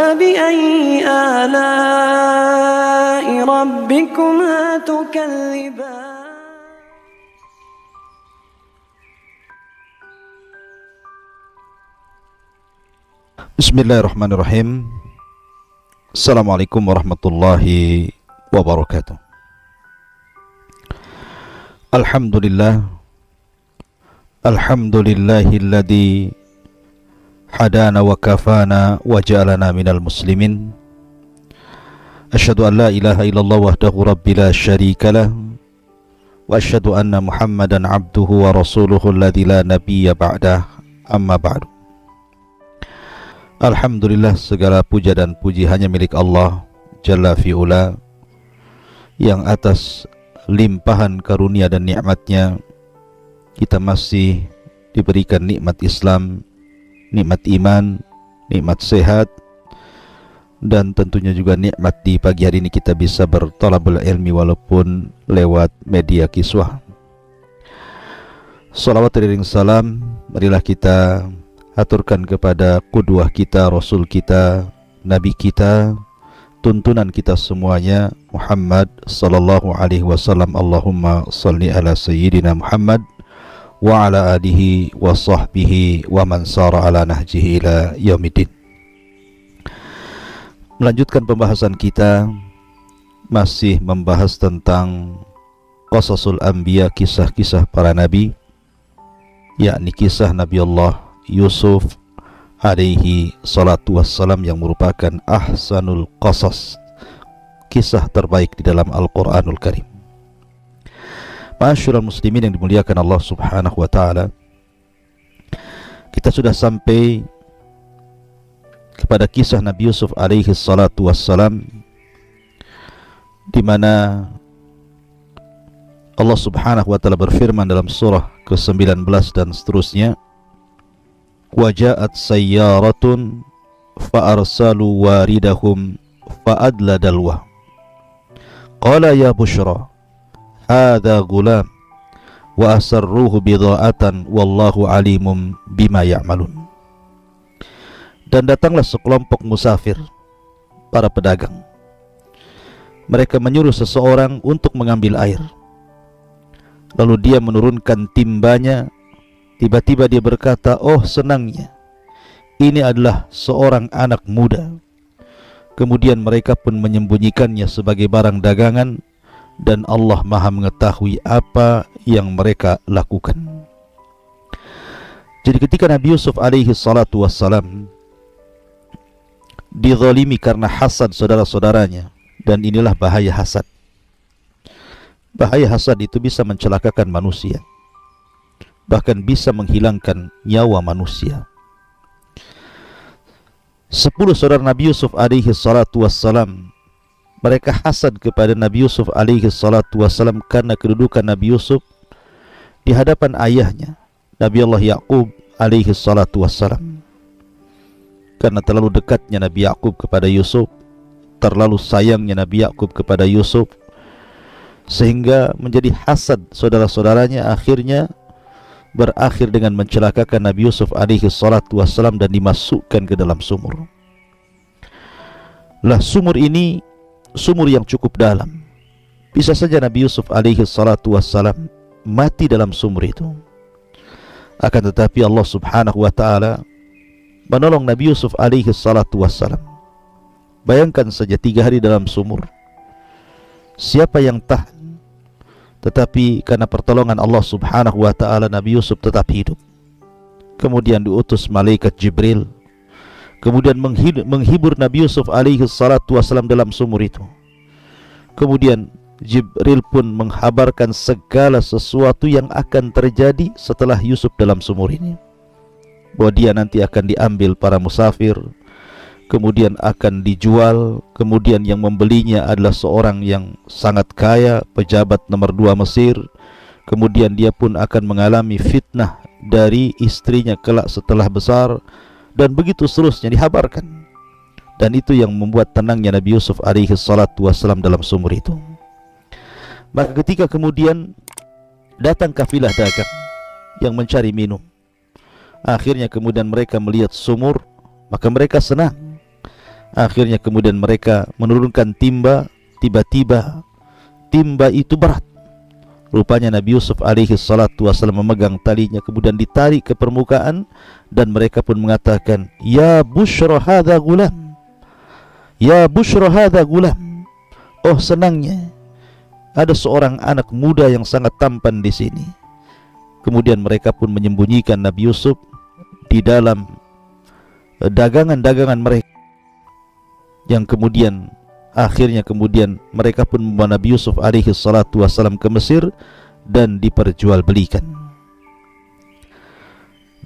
فبأي آلاء ربكما تكذبان Bismillahirrahmanirrahim. Assalamualaikum warahmatullahi wabarakatuh. Alhamdulillahilladzi hadana wa kafana wa ja'alana minal muslimin. Asyhadu an la ilaha illallah wahdahu rabbil la syarika lah wa asyhadu anna Muhammadan abduhu wa rasuluhu alladzi la nabiyya ba'dah, amma ba'du. Alhamdulillah, segala puja dan puji hanya milik Allah Jalla fi'ula, yang atas limpahan karunia dan nikmatnya kita masih diberikan nikmat Islam, nikmat iman, nikmat sehat, dan tentunya juga nikmat di pagi hari ini kita bisa berthalabul ilmi walaupun lewat media kiswah. Salawat dan salam marilah kita aturkan kepada qudwah kita, rasul kita, nabi kita, tuntunan kita semuanya, Muhammad sallallahu alaihi wasallam. Allahumma salli ala sayyidina Muhammad wa ala alihi wa sahbihi wa man sara ala nahjihi ila yaumiddin. Melanjutkan pembahasan kita, masih membahas tentang qasasul anbiya, kisah-kisah para nabi, yakni kisah Nabi Allah Yusuf alaihi salatu wassalam, yang merupakan ahsanul qasas, kisah terbaik di dalam Al-Quranul Karim. Ma'asyiral muslimin yang dimuliakan Allah subhanahu wa ta'ala, kita sudah sampai kepada kisah Nabi Yusuf alaihi salatu wassalam, di mana Allah subhanahu wa ta'ala berfirman dalam surah ke-19 dan seterusnya, وَجَاءَتْ سَيَّارَةٌ فَأَرْسَلُوا وَارِدَهُمْ فَأَدْلَى دَلْوَهُ قَالَ يَا بُشْرَى هَذَا غُلَامٌ وَأَسَرُّوهُ بِضَاعَةً وَاللَّهُ عَلِيمٌ بِمَا يَعْمَلُونَ. Dan datanglah sekelompok musafir, para pedagang. Mereka menyuruh seseorang untuk mengambil air. Lalu dia menurunkan timbanya. Tiba-tiba dia berkata, oh senangnya, ini adalah seorang anak muda. Kemudian mereka pun menyembunyikannya sebagai barang dagangan, dan Allah maha mengetahui apa yang mereka lakukan. Jadi ketika Nabi Yusuf alaihi salatu wassalam dizalimi karena hasad saudara-saudaranya, dan inilah bahaya hasad. Bahaya hasad itu bisa mencelakakan manusia, bahkan bisa menghilangkan nyawa manusia. 10 saudara Nabi Yusuf alaihi salatu wassalam, mereka hasad kepada Nabi Yusuf alaihi salatu wassalam karena kedudukan Nabi Yusuf di hadapan ayahnya, Nabi Allah Ya'qub alaihi salatu wassalam. Karena terlalu dekatnya Nabi Ya'qub kepada Yusuf, terlalu sayangnya Nabi Ya'qub kepada Yusuf, sehingga menjadi hasad saudara-saudaranya, akhirnya berakhir dengan mencelakakan Nabi Yusuf alaihi salatu wassalam dan dimasukkan ke dalam sumur. Lah, sumur ini sumur yang cukup dalam. Bisa saja Nabi Yusuf alaihi salatu wassalam mati dalam sumur itu. Akan tetapi Allah subhanahu wa ta'ala menolong Nabi Yusuf alaihi salatu wassalam. Bayangkan saja 3 hari dalam sumur, siapa yang tahan? Tetapi karena pertolongan Allah subhanahu wa ta'ala, Nabi Yusuf tetap hidup. Kemudian diutus malaikat Jibril, kemudian menghibur Nabi Yusuf alaihi salatu wassalam dalam sumur itu. Kemudian Jibril pun menghabarkan segala sesuatu yang akan terjadi setelah Yusuf dalam sumur ini, bahwa dia nanti akan diambil para musafir, kemudian akan dijual, kemudian yang membelinya adalah seorang yang sangat kaya, pejabat nomor 2 Mesir. Kemudian dia pun akan mengalami fitnah dari istrinya kelak setelah besar, dan begitu seterusnya dihabarkan. Dan itu yang membuat tenangnya Nabi Yusuf alaihi salatu wassalam dalam sumur itu. Maka ketika kemudian datang kafilah dagang yang mencari minum, akhirnya kemudian mereka melihat sumur, maka mereka senang. Akhirnya kemudian mereka menurunkan timba. Tiba-tiba timba itu berat. Rupanya Nabi Yusuf alaihi salatu wassalam memegang talinya, kemudian ditarik ke permukaan, dan mereka pun mengatakan, "Ya bushra hadza gulam. Ya bushra hadza gulam." Oh, senangnya ada seorang anak muda yang sangat tampan di sini. Kemudian mereka pun menyembunyikan Nabi Yusuf di dalam dagangan-dagangan mereka, yang kemudian akhirnya mereka pun membawa Nabi Yusuf alaihi salatu wassalam ke Mesir dan diperjualbelikan.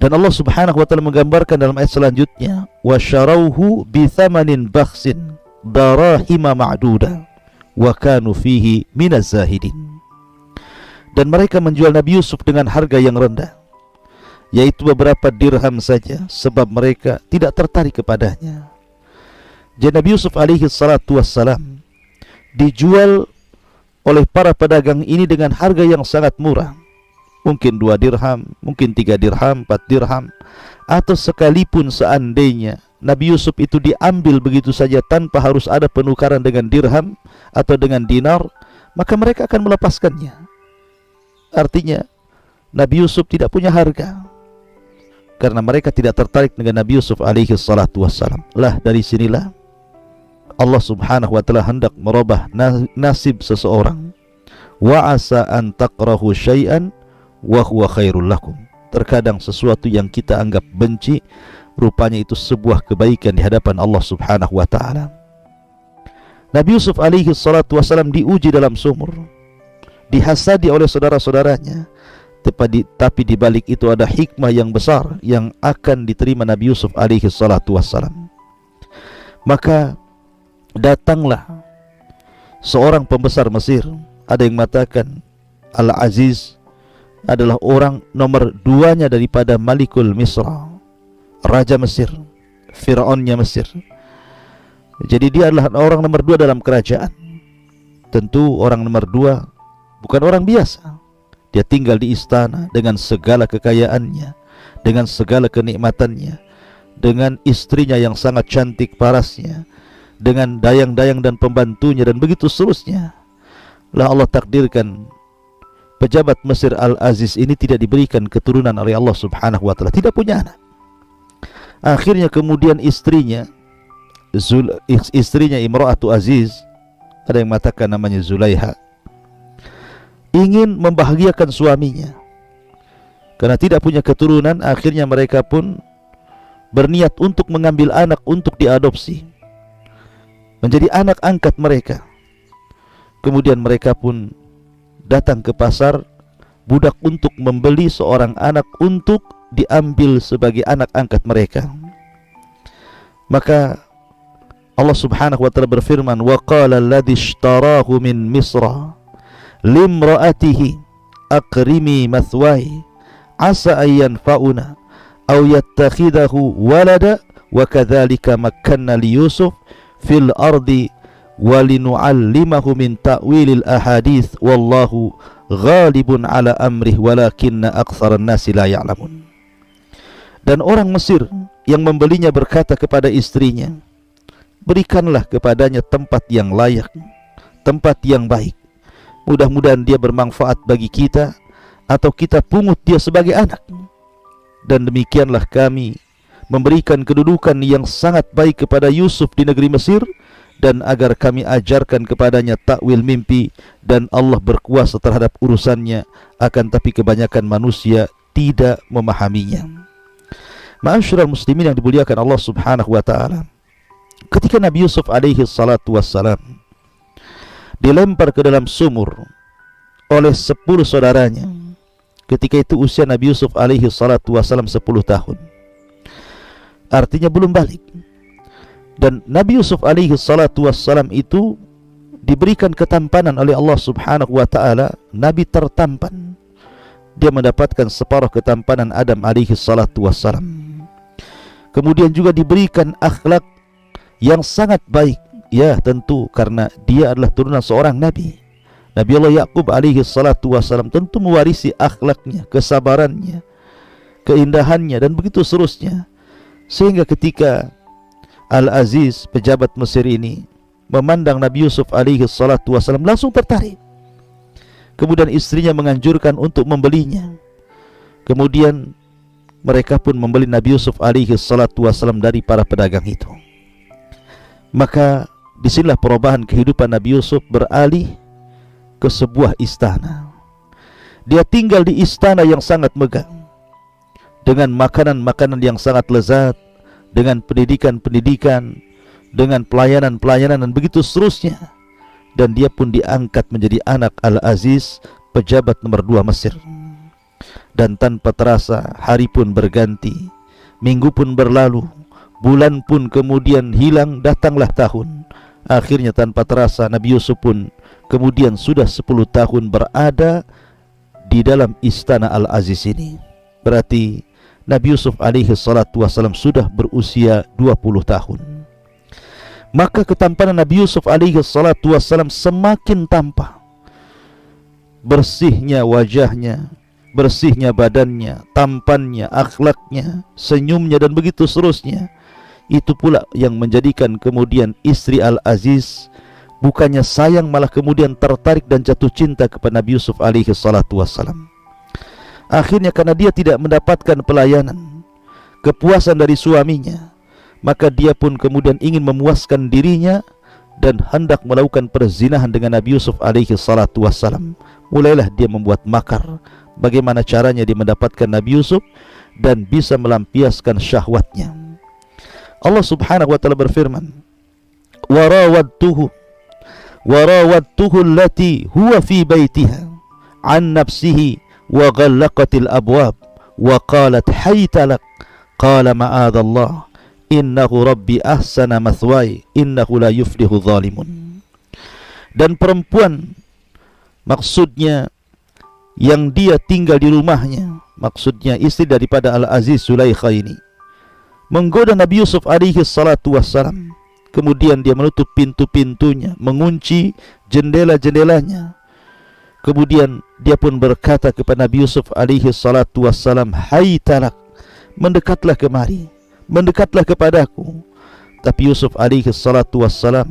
Dan Allah Subhanahu wa taala menggambarkan dalam ayat selanjutnya, wa syarauhu bi thamanin bakhsin darahima ma'duda wa kanu fihi minaz zahidin. Dan mereka menjual Nabi Yusuf dengan harga yang rendah, yaitu beberapa dirham saja, sebab mereka tidak tertarik kepadanya. Jadi Nabi Yusuf alaihi salatu wassalam dijual oleh para pedagang ini dengan harga yang sangat murah. Mungkin 2 dirham, mungkin 3 dirham, 4 dirham. Atau sekalipun seandainya Nabi Yusuf itu diambil begitu saja tanpa harus ada penukaran dengan dirham atau dengan dinar, maka mereka akan melepaskannya. Artinya Nabi Yusuf tidak punya harga, karena mereka tidak tertarik dengan Nabi Yusuf alaihi salatu wassalam. Lah, dari sinilah Allah Subhanahu wa taala hendak merubah nasib seseorang. Wa asa an takrahu syai'an wa huwa khairul lakum. Terkadang sesuatu yang kita anggap benci, rupanya itu sebuah kebaikan di hadapan Allah Subhanahu wa taala. Nabi Yusuf alaihi salatu wasallam diuji dalam sumur, dihasadi oleh saudara-saudaranya, tapi di balik itu ada hikmah yang besar yang akan diterima Nabi Yusuf alaihi salatu wasallam. Maka datanglah seorang pembesar Mesir. Ada yang mengatakan Al-Aziz adalah orang nomor 2-nya daripada Malikul Misra, Raja Mesir, Fir'aunnya Mesir. Jadi dia adalah orang nomor 2 dalam kerajaan. Tentu orang nomor 2 bukan orang biasa. Dia tinggal di istana dengan segala kekayaannya, dengan segala kenikmatannya, dengan istrinya yang sangat cantik parasnya, dengan dayang-dayang dan pembantunya, dan begitu seterusnya. Lah Allah takdirkan pejabat Mesir Al-Aziz ini tidak diberikan keturunan oleh Allah Subhanahu wa taala, tidak punya anak. Akhirnya kemudian istrinya Imra'atu Aziz, ada yang mengatakan namanya Zulaiha, ingin membahagiakan suaminya. Karena tidak punya keturunan, akhirnya mereka pun berniat untuk mengambil anak untuk diadopsi, menjadi anak angkat mereka. Kemudian mereka pun datang ke pasar budak untuk membeli seorang anak untuk diambil sebagai anak angkat mereka. Maka Allah Subhanahu wa taala berfirman, wa qala alladhi ishtarahu min Misra limra'atihi aqrimi mathwai asa an yanfa'una aw yattakhidahu walada wa kadzalika makkanna li Yusuf fil ardi walinu'allimahu min ta'wilil ahadits wallahu ghalibun ala amrih walakinna aktsaran nasi la ya'lamun. Dan orang Mesir yang membelinya berkata kepada istrinya, berikanlah kepadanya tempat yang layak, tempat yang baik. Mudah-mudahan dia bermanfaat bagi kita, atau kita pungut dia sebagai anak. Dan demikianlah kami memberikan kedudukan yang sangat baik kepada Yusuf di negeri Mesir, dan agar kami ajarkan kepadanya takwil mimpi, dan Allah berkuasa terhadap urusannya, akan tapi kebanyakan manusia tidak memahaminya. Ma'asyiral muslimin yang dimuliakan Allah Subhanahu wa taala, ketika Nabi Yusuf alaihi salatu wassalam dilempar ke dalam sumur oleh 10 saudaranya, ketika itu usia Nabi Yusuf alaihi salatu wassalam 10 tahun, artinya belum balik. Dan Nabi Yusuf alaihi salatu wassalam itu diberikan ketampanan oleh Allah Subhanahu wa ta'ala, Nabi tertampan. Dia mendapatkan separuh ketampanan Adam alaihi salatu wassalam. Kemudian juga diberikan akhlak yang sangat baik. Ya, tentu karena dia adalah turunan seorang Nabi. Nabi Allah Yaqub alaihi salatu wassalam tentu mewarisi akhlaknya, kesabarannya, keindahannya, dan begitu seterusnya. Sehingga ketika Al-Aziz, pejabat Mesir ini, memandang Nabi Yusuf alaihi salatu wassalam, langsung tertarik. Kemudian istrinya menganjurkan untuk membelinya. Kemudian mereka pun membeli Nabi Yusuf alaihi salatu wassalam dari para pedagang itu. Maka disinilah perubahan kehidupan Nabi Yusuf beralih ke sebuah istana. Dia tinggal di istana yang sangat megah, dengan makanan-makanan yang sangat lezat, dengan pendidikan-pendidikan, dengan pelayanan-pelayanan, dan begitu seterusnya. Dan dia pun diangkat menjadi anak Al-Aziz, pejabat nomor 2 Mesir. Dan tanpa terasa, hari pun berganti, minggu pun berlalu, bulan pun kemudian hilang, datanglah tahun. Akhirnya tanpa terasa Nabi Yusuf pun kemudian sudah 10 tahun berada di dalam istana Al-Aziz ini. Berarti Nabi Yusuf alaihi salatu wassalam sudah berusia 20 tahun. Maka ketampanan Nabi Yusuf alaihi salatu wassalam semakin tampak. Bersihnya wajahnya, bersihnya badannya, tampannya, akhlaknya, senyumnya, dan begitu seterusnya. Itu pula yang menjadikan kemudian istri Al-Aziz bukannya sayang, malah kemudian tertarik dan jatuh cinta kepada Nabi Yusuf alaihi salatu wassalam. Akhirnya karena dia tidak mendapatkan pelayanan, kepuasan dari suaminya, maka dia pun kemudian ingin memuaskan dirinya dan hendak melakukan perzinahan dengan Nabi Yusuf alaihi salatu wassalam. Mulailah dia membuat makar bagaimana caranya dia mendapatkan Nabi Yusuf dan bisa melampiaskan syahwatnya. Allah subhanahu wa ta'ala berfirman, وراودته التي هو في بيتها عن نفسه وغلقت الأبواب وقالت حيت لك قال معاذ الله إنه ربي أحسن مثواي إنه لا يفلح الظالمون. Dan perempuan, maksudnya yang dia tinggal di rumahnya, maksudnya istri daripada Al-Aziz Zulaikha ini, menggoda Nabi Yusuf alaihi salatu wassalam. Kemudian dia menutup pintu-pintunya, mengunci jendela-jendelanya. Kemudian dia pun berkata kepada Nabi Yusuf alaihi salatu wassalam, hai talak, mendekatlah kemari, mendekatlah kepadaku. Tapi Yusuf alaihi salatu wassalam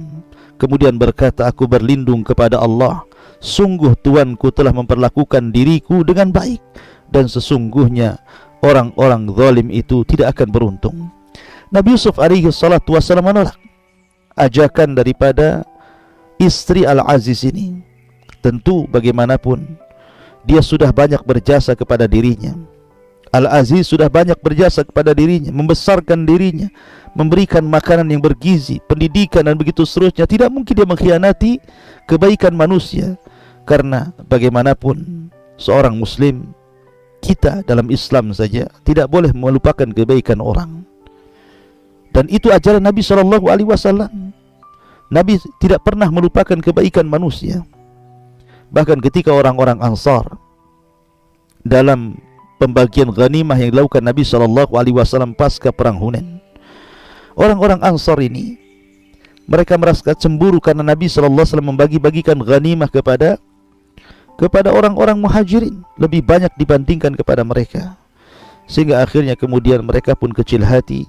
kemudian berkata, aku berlindung kepada Allah, sungguh Tuanku telah memperlakukan diriku dengan baik, dan sesungguhnya orang-orang zalim itu tidak akan beruntung. Nabi Yusuf alaihi salatu wassalam menolak ajakan daripada istri Al-Aziz ini. Tentu bagaimanapun dia sudah banyak berjasa kepada dirinya. Al-Aziz sudah banyak berjasa kepada dirinya, membesarkan dirinya, memberikan makanan yang bergizi, pendidikan, dan begitu seterusnya. Tidak mungkin dia mengkhianati kebaikan manusia. Karena bagaimanapun seorang muslim, kita dalam Islam saja tidak boleh melupakan kebaikan orang. Dan itu ajaran Nabi SAW. Nabi tidak pernah melupakan kebaikan manusia. Bahkan ketika orang-orang Ansar dalam pembagian ghanimah yang dilakukan Nabi SAW pasca perang Hunain, orang-orang Ansar ini, mereka merasa cemburu karena Nabi SAW membagi-bagikan ghanimah kepada orang-orang muhajirin lebih banyak dibandingkan kepada mereka. Sehingga akhirnya kemudian mereka pun kecil hati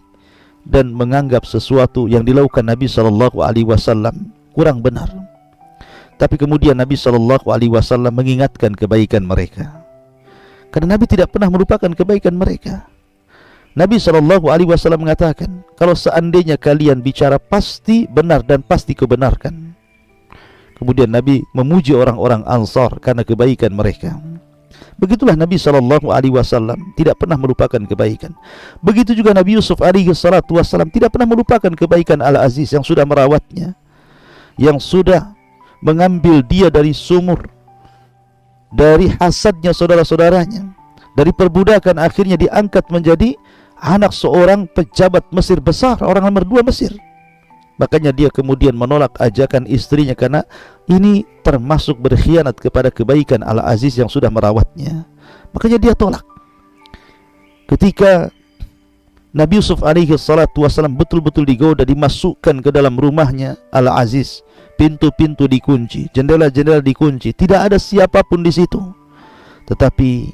dan menganggap sesuatu yang dilakukan Nabi SAW kurang benar. Tapi kemudian Nabi SAW mengingatkan kebaikan mereka, karena Nabi tidak pernah melupakan kebaikan mereka. Nabi SAW mengatakan, kalau seandainya kalian bicara pasti benar dan pasti kebenarkan. Kemudian Nabi memuji orang-orang Ansar karena kebaikan mereka. Begitulah Nabi SAW tidak pernah melupakan kebaikan. Begitu juga Nabi Yusuf alaihissalam tidak pernah melupakan kebaikan Al-Aziz yang sudah merawatnya, yang sudah mengambil dia dari sumur, dari hasadnya saudara-saudaranya, dari perbudakan, akhirnya diangkat menjadi anak seorang pejabat Mesir besar, orang nomor 2 Mesir. Makanya dia kemudian menolak ajakan istrinya karena ini termasuk berkhianat kepada kebaikan Al-Aziz yang sudah merawatnya. Makanya dia tolak. Ketika Nabi Yusuf alaihi salatu wassalam betul-betul digoda, dimasukkan ke dalam rumahnya Al-Aziz, pintu-pintu dikunci, jendela-jendela dikunci, tidak ada siapapun di situ. Tetapi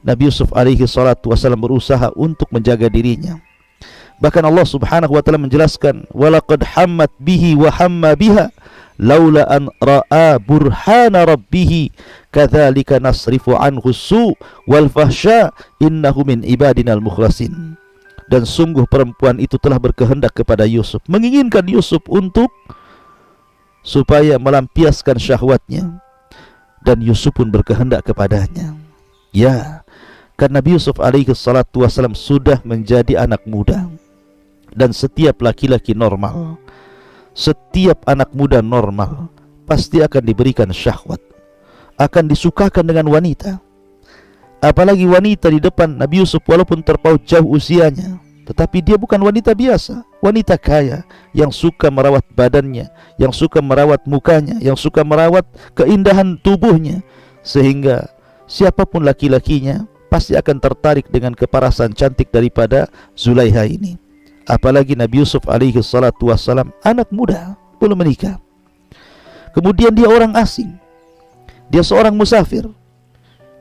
Nabi Yusuf alaihi salatu wassalam berusaha untuk menjaga dirinya. Bahkan Allah Subhanahu wa taala menjelaskan, walaqad hammat bihi wa hamma biha laula an ra'a burhana rabbih kadzalika nasrifu anhu su wal fahsya innahu min ibadinal mukhlasin. Dan sungguh perempuan itu telah berkehendak kepada Yusuf, menginginkan Yusuf untuk supaya melampiaskan syahwatnya, dan Yusuf pun berkehendak kepadanya. Ya, karena Nabi Yusuf alaihi salatu wasalam sudah menjadi anak muda. Dan setiap laki-laki normal, setiap anak muda normal pasti akan diberikan syahwat, akan disukakan dengan wanita. Apalagi wanita di depan Nabi Yusuf, walaupun terpaut jauh usianya, tetapi dia bukan wanita biasa, wanita kaya yang suka merawat badannya, yang suka merawat mukanya, yang suka merawat keindahan tubuhnya, sehingga siapapun laki-lakinya pasti akan tertarik dengan keparasan cantik daripada Zulaiha ini. Apalagi Nabi Yusuf alaihi salatu wassalam anak muda, belum menikah. Kemudian dia orang asing, dia seorang musafir,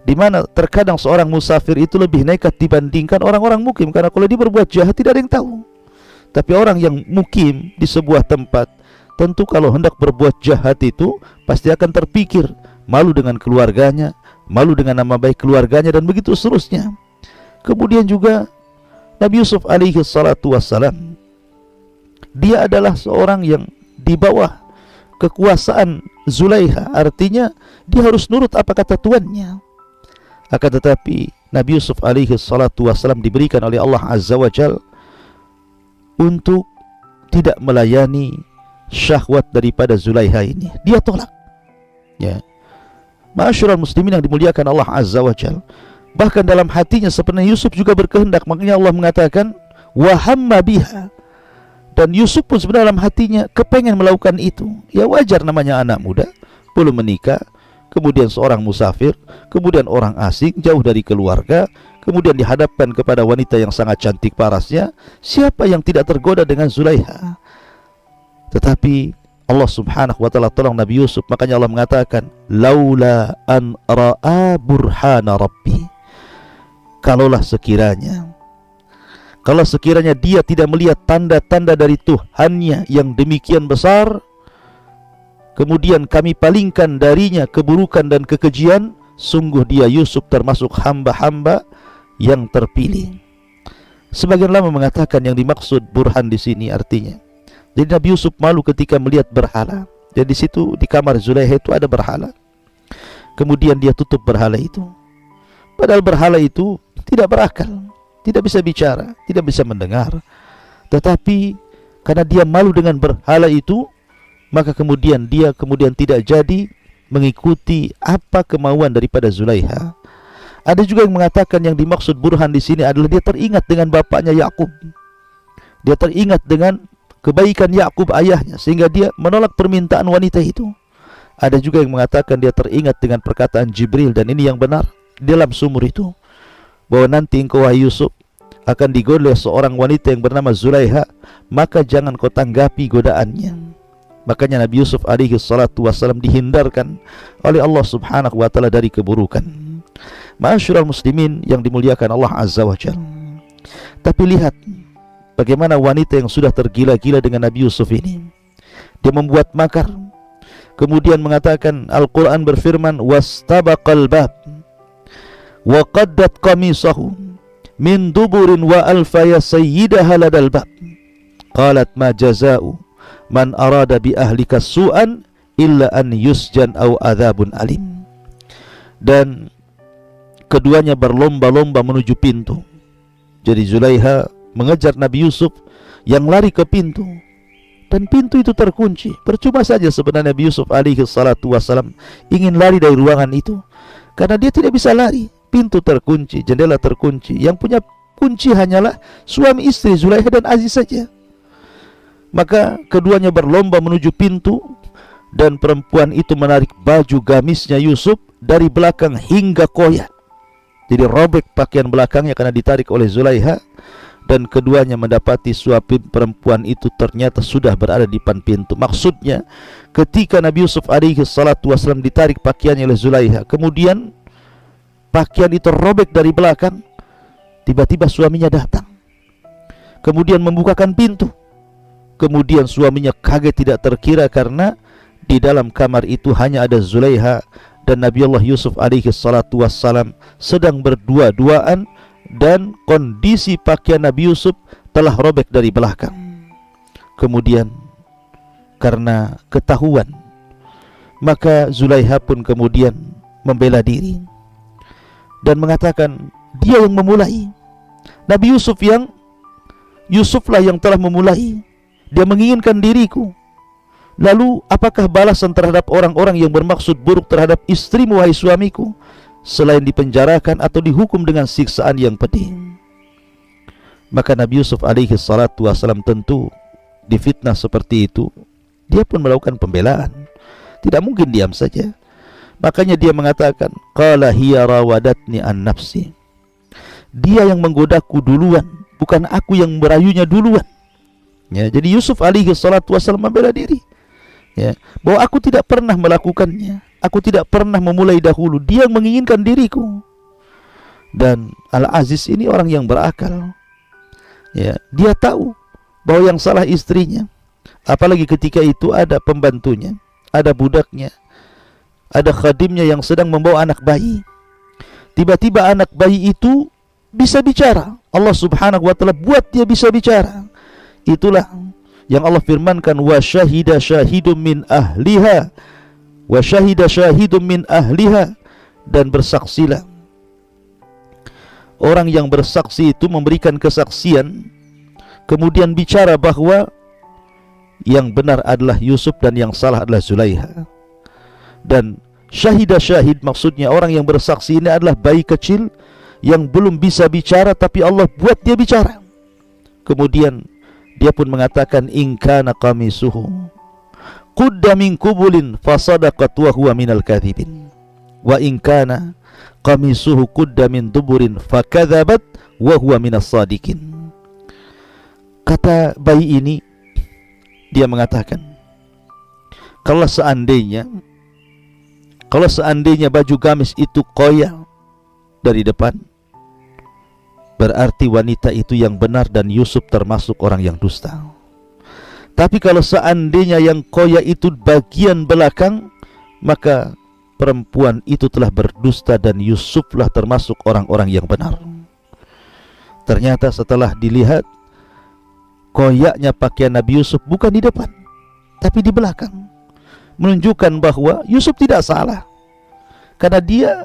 di mana terkadang seorang musafir itu lebih nekat dibandingkan orang-orang mukim, karena kalau dia berbuat jahat tidak ada yang tahu. Tapi orang yang mukim di sebuah tempat, tentu kalau hendak berbuat jahat itu pasti akan terpikir, malu dengan keluarganya, malu dengan nama baik keluarganya, dan begitu seterusnya. Kemudian juga Nabi Yusuf alaihi salatu wassalam, dia adalah seorang yang di bawah kekuasaan Zulaiha, artinya dia harus nurut apa kata tuannya. Akan tetapi Nabi Yusuf alaihi salatu wassalam diberikan oleh Allah Azza wa Jal untuk tidak melayani syahwat daripada Zulaiha ini. Dia tolak. Ya, ma'asyiral muslimin yang dimuliakan Allah Azza wa Jal, bahkan dalam hatinya sebenarnya Yusuf juga berkehendak. Makanya Allah mengatakan wa hamma biha. Dan Yusuf pun sebenarnya dalam hatinya kepengen melakukan itu. Ya wajar, namanya anak muda, belum menikah, kemudian seorang musafir, kemudian orang asing jauh dari keluarga, kemudian dihadapkan kepada wanita yang sangat cantik parasnya. Siapa yang tidak tergoda dengan Zulaiha? Tetapi Allah Subhanahu wa taala tolong Nabi Yusuf. Makanya Allah mengatakan laula an ra'a burhana rabbi. Kalau sekiranya dia tidak melihat tanda-tanda dari Tuhannya yang demikian besar, kemudian kami palingkan darinya keburukan dan kekejian, sungguh dia Yusuf termasuk hamba-hamba yang terpilih. Sebagian ulama mengatakan yang dimaksud burhan di sini artinya, jadi Nabi Yusuf malu ketika melihat berhala. Jadi di situ di kamar Zulaiha itu ada berhala. Kemudian dia tutup berhala itu. Padahal berhala itu tidak berakal, tidak bisa bicara, tidak bisa mendengar. Tetapi karena dia malu dengan berhala itu, maka kemudian dia tidak jadi mengikuti apa kemauan daripada Zulaiha. Ada juga yang mengatakan yang dimaksud burhan di sini adalah dia teringat dengan bapaknya Yakub. Dia teringat dengan kebaikan Yakub ayahnya, sehingga dia menolak permintaan wanita itu. Ada juga yang mengatakan dia teringat dengan perkataan Jibril, dan ini yang benar di dalam sumur itu, bahwa nanti engkau wahai Yusuf akan digoda oleh seorang wanita yang bernama Zulaiha, maka jangan kau tanggapi godaannya. Makanya Nabi Yusuf alaihi salatu wassalam dihindarkan oleh Allah Subhanahu wa taala dari keburukan. Ma'asyiral muslimin yang dimuliakan Allah Azza wa Jalla. Tapi lihat bagaimana wanita yang sudah tergila-gila dengan Nabi Yusuf ini. Dia membuat makar. Kemudian mengatakan, Al-Quran berfirman, wastabaqal bab wa qaddat qamisahu min duburin wa alfaya sayyidaha ladal bab qalat ma jaza'u man arada bi ahlika su'an illa an yusjan aw adzabun alim. Dan keduanya berlomba-lomba menuju pintu. Jadi Zulaiha mengejar Nabi Yusuf yang lari ke pintu, dan pintu itu terkunci. Percuma saja sebenarnya Nabi Yusuf alaihi salatu wassalam ingin lari dari ruangan itu, karena dia tidak bisa lari. Pintu terkunci, jendela terkunci. Yang punya kunci hanyalah suami istri Zulaiha dan Aziz saja. Maka keduanya berlomba menuju pintu, dan perempuan itu menarik baju gamisnya Yusuf dari belakang hingga koyak. Jadi robek pakaian belakangnya karena ditarik oleh Zulaiha. Dan keduanya mendapati suami perempuan itu ternyata sudah berada di depan pintu. Maksudnya ketika Nabi Yusuf alaihi salatu wassalam ditarik pakaiannya oleh Zulaiha, kemudian pakaian itu robek dari belakang, tiba-tiba suaminya datang. kemudian membukakan pintu. Kemudian suaminya kaget tidak terkira karena di dalam kamar itu hanya ada Zulaiha dan Nabi Allah Yusuf alaihi salatu wassalam sedang berdua-duaan, dan kondisi pakaian Nabi Yusuf telah robek dari belakang. Kemudian karena ketahuan, maka Zulaiha pun kemudian membela diri dan mengatakan dia yang memulai. Nabi Yusuflah yang telah memulai. Dia menginginkan diriku. Lalu apakah balasan terhadap orang-orang yang bermaksud buruk terhadap istrimu, wahai suamiku, selain dipenjarakan atau dihukum dengan siksaan yang pedih? Maka Nabi Yusuf alaihi salatu wassalam tentu difitnah seperti itu, dia pun melakukan pembelaan. Tidak mungkin diam saja. Makanya dia mengatakan, qala hiya rawadatni an nafsi. Dia yang menggodaku duluan, bukan aku yang merayunya duluan. Ya, jadi Yusuf alaihi salatu wassalam membela diri, ya, bahwa aku tidak pernah melakukannya, aku tidak pernah memulai dahulu, dia yang menginginkan diriku. Dan Al-Aziz ini orang yang berakal, ya, dia tahu bahwa yang salah istrinya, apalagi ketika itu ada pembantunya, ada budaknya, ada khadimnya yang sedang membawa anak bayi. Tiba-tiba anak bayi itu bisa bicara. Allah subhanahu wa ta'ala buat dia bisa bicara. Itulah yang Allah firmankan, wa syahida syahidum min ahliha, wa syahida syahidum min ahliha, dan bersaksilah. Orang yang bersaksi itu memberikan kesaksian, kemudian bicara bahwa yang benar adalah Yusuf dan yang salah adalah Zulaiha. Dan syahida syahid maksudnya orang yang bersaksi ini adalah bayi kecil yang belum bisa bicara, tapi Allah buat dia bicara. Kemudian dia pun mengatakan, in kana qamisuhu qudda min qubulin fasadaqat wa huwa minal kadhibin, wa in kana qamisuhu qudda min duburin fakadzabat wa huwa minas sadiqin. Kata bayi ini, dia mengatakan, kalau seandainya baju gamis itu koyak dari depan, berarti wanita itu yang benar dan Yusuf termasuk orang yang dusta. Tapi kalau seandainya yang koyak itu bagian belakang, maka perempuan itu telah berdusta dan Yusuflah termasuk orang-orang yang benar. Ternyata setelah dilihat, koyaknya pakaian Nabi Yusuf bukan di depan, tapi di belakang, menunjukkan bahwa Yusuf tidak salah, karena dia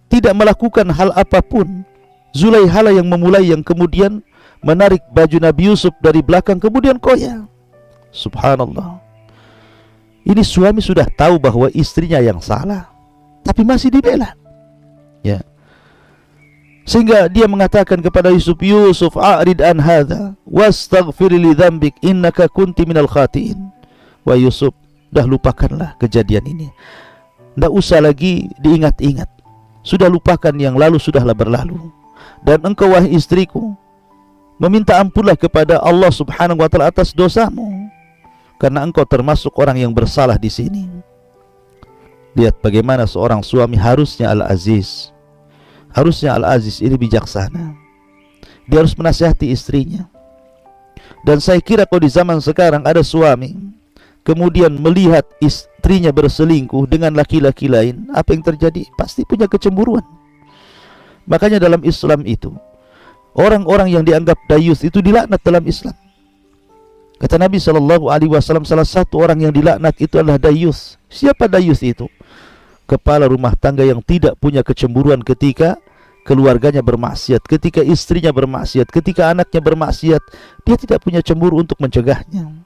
tidak melakukan hal apapun. Zulaiha yang memulai, yang kemudian menarik baju Nabi Yusuf dari belakang kemudian koyak. Subhanallah. Ini suami sudah tahu bahwa istrinya yang salah, tapi masih dibela, ya. Sehingga dia mengatakan kepada Yusuf, Yusuf a'rid an hadza wastaghfir li dzambik innaka kunti minal khatiin. Wah Yusuf, dah lupakanlah kejadian ini, tidak usah lagi diingat-ingat. Sudah lupakan yang lalu, sudahlah berlalu. Dan engkau wahai istriku, meminta ampunlah kepada Allah subhanahu wa ta'ala atas dosamu, karena engkau termasuk orang yang bersalah di sini. Lihat bagaimana seorang suami harusnya Al-Aziz. Harusnya Al-Aziz ini bijaksana. Dia harus menasihati istrinya. Dan saya kira kalau di zaman sekarang ada suami kemudian melihat istrinya berselingkuh dengan laki-laki lain, apa yang terjadi? Pasti punya kecemburuan. Makanya dalam Islam itu, orang-orang yang dianggap dayus itu dilaknat dalam Islam. Kata Nabi SAW, salah satu orang yang dilaknat itu adalah dayus. Siapa dayus itu? Kepala rumah tangga yang tidak punya kecemburuan ketika keluarganya bermaksiat, ketika istrinya bermaksiat, ketika anaknya bermaksiat. Dia tidak punya cemburu untuk mencegahnya.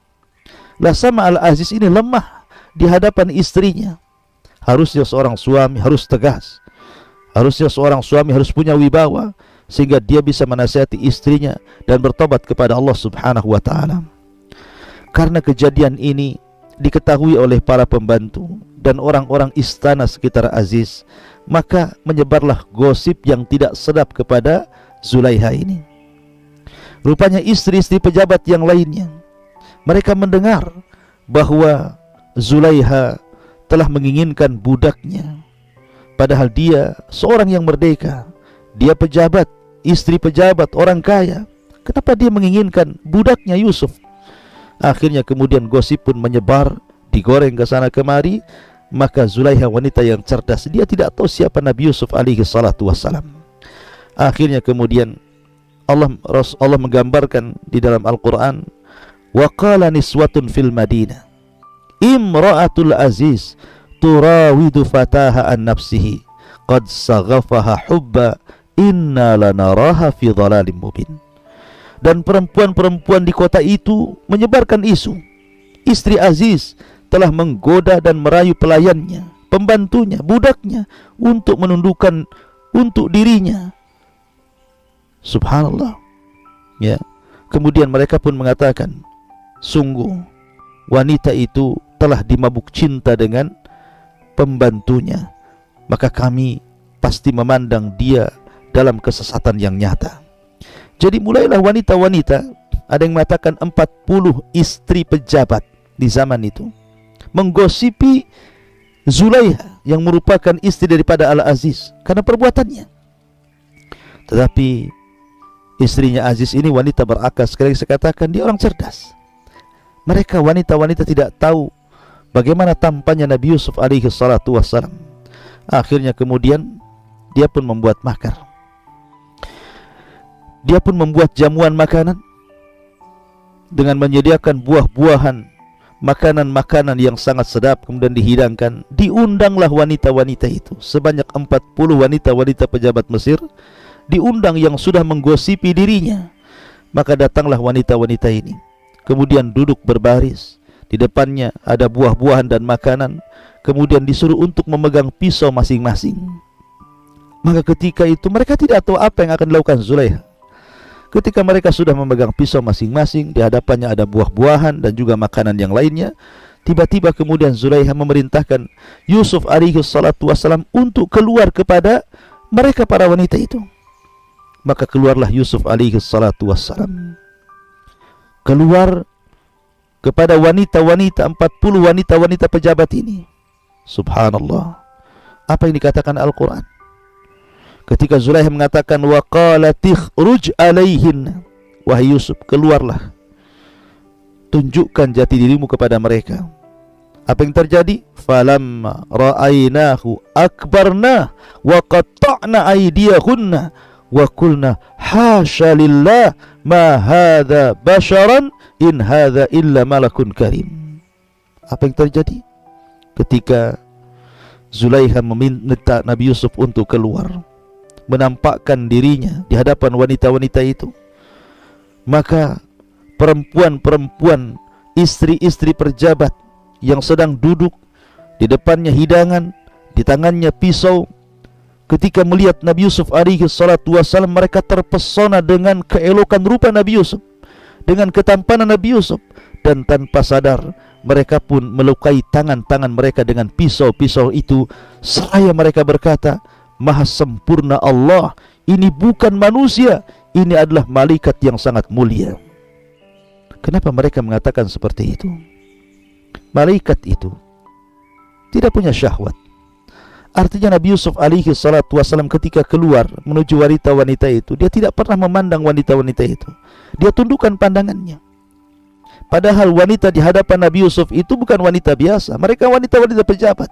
Lah sama Al-Aziz ini lemah di hadapan istrinya. Harusnya seorang suami harus tegas. Harusnya seorang suami harus punya wibawa, sehingga dia bisa menasihati istrinya dan bertobat kepada Allah subhanahu wa ta'ala. Karena kejadian ini diketahui oleh para pembantu dan orang-orang istana sekitar Aziz, maka menyebarlah gosip yang tidak sedap kepada Zulaiha ini. Rupanya istri-istri pejabat yang lainnya, mereka mendengar bahwa Zulaiha telah menginginkan budaknya, padahal dia seorang yang merdeka, dia pejabat, istri pejabat, orang kaya, Kenapa dia menginginkan budaknya Yusuf? Akhirnya kemudian gosip pun menyebar, digoreng ke sana kemari. Maka Zulaiha wanita yang cerdas, dia tidak tahu siapa Nabi Yusuf alaihi salatu wassalam. Akhirnya kemudian Allah menggambarkan di dalam Al-Quran, wa qala niswatun fil madinah imra'atul aziz turawidu fataha an nafsihi qad saghafaha hubba inna lanaraha fi dhalalim mubin. Dan perempuan-perempuan di kota itu menyebarkan isu, istri Aziz telah menggoda dan merayu pelayannya, pembantunya, budaknya untuk menundukkan untuk dirinya. Subhanallah. Ya. Kemudian mereka pun mengatakan, sungguh wanita itu telah dimabuk cinta dengan pembantunya, maka kami pasti memandang dia dalam kesesatan yang nyata. Jadi mulailah wanita-wanita, ada yang mengatakan 40 istri pejabat di zaman itu menggosipi Zulaiha yang merupakan istri daripada Al-Aziz karena perbuatannya. Tetapi istrinya Aziz ini wanita berakal, sekali saya katakan dia orang cerdas. Mereka wanita-wanita tidak tahu bagaimana tampannya Nabi Yusuf alaihi salatu wassalam. Akhirnya kemudian dia pun membuat makar. Dia pun membuat jamuan makanan dengan menyediakan buah-buahan, makanan-makanan yang sangat sedap, kemudian dihidangkan. Diundanglah wanita-wanita itu, sebanyak 40 wanita-wanita pejabat Mesir diundang yang sudah menggosipi dirinya. Maka datanglah wanita-wanita ini, kemudian duduk berbaris. Di depannya ada buah-buahan dan makanan, kemudian disuruh untuk memegang pisau masing-masing. Maka ketika itu mereka tidak tahu apa yang akan dilakukan Zulaiha. Ketika mereka sudah memegang pisau masing-masing, di hadapannya ada buah-buahan dan juga makanan yang lainnya, tiba-tiba kemudian Zulaiha memerintahkan Yusuf alaihi salatu wassalam untuk keluar kepada mereka para wanita itu. Maka keluarlah Yusuf alaihi salatu wassalam, keluar kepada wanita-wanita, 40 wanita-wanita pejabat ini. Subhanallah, apa yang dikatakan Al-Quran ketika Zulaiha mengatakan wa qalat ikhruj alaihin, wahai Yusuf, keluarlah, tunjukkan jati dirimu kepada mereka. Apa yang terjadi? Falamma ra'ainahu akbarna wa qatta'na aydiyahunna wa qulna hasya lillah ma hadza basharan in hadza illa malakun karim. Apa yang terjadi ketika Zulaiha meminta Nabi Yusuf untuk keluar, menampakkan dirinya di hadapan wanita-wanita itu? Maka perempuan-perempuan, istri-istri pejabat yang sedang duduk di depannya hidangan, di tangannya pisau, ketika melihat Nabi Yusuf alaihi salatu wassalam, mereka terpesona dengan keelokan rupa Nabi Yusuf, dengan ketampanan Nabi Yusuf, dan tanpa sadar mereka pun melukai tangan-tangan mereka dengan pisau-pisau itu, seraya mereka berkata, Maha sempurna Allah, ini bukan manusia, ini adalah malaikat yang sangat mulia. Kenapa mereka mengatakan seperti itu? Malaikat itu tidak punya syahwat. Artinya Nabi Yusuf alaihi salatu wassalam ketika keluar menuju wanita-wanita itu, dia tidak pernah memandang wanita-wanita itu. Dia tundukkan pandangannya. Padahal wanita di hadapan Nabi Yusuf itu bukan wanita biasa. Mereka wanita-wanita pejabat.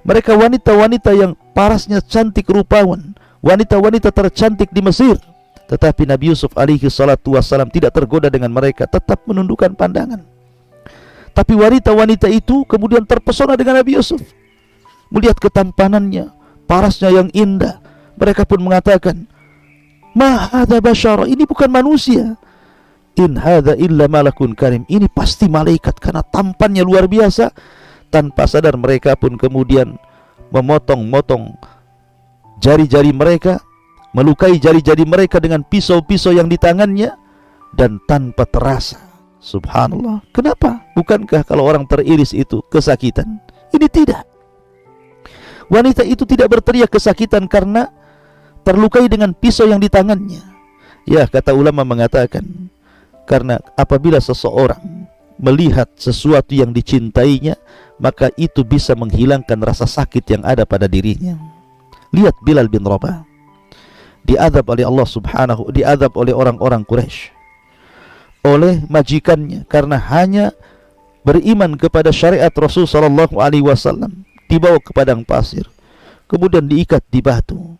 Mereka wanita-wanita yang parasnya cantik rupawan, wanita-wanita tercantik di Mesir. Tetapi Nabi Yusuf alaihi salatu wassalam tidak tergoda dengan mereka, tetap menundukkan pandangan. Tapi wanita-wanita itu kemudian terpesona dengan Nabi Yusuf, melihat ketampanannya, parasnya yang indah. Mereka pun mengatakan, ma hadza basyara, ini bukan manusia, in hadza illa malakun karim, ini pasti malaikat karena tampannya luar biasa. Tanpa sadar mereka pun kemudian memotong-motong jari-jari mereka, melukai jari-jari mereka dengan pisau-pisau yang di tangannya, dan tanpa terasa. Subhanallah. Kenapa? Bukankah kalau orang teriris itu kesakitan? Ini tidak. Wanita itu tidak berteriak kesakitan karena terlukai dengan pisau yang di tangannya. Ya, kata ulama mengatakan, karena apabila seseorang melihat sesuatu yang dicintainya, maka itu bisa menghilangkan rasa sakit yang ada pada dirinya. Lihat Bilal bin Rabah, diazab oleh Allah subhanahu, diazab oleh orang-orang Quraisy. oleh majikannya karena hanya beriman kepada syariat Rasul sallallahu alaihi wasallam, dibawa ke padang pasir, kemudian diikat di batu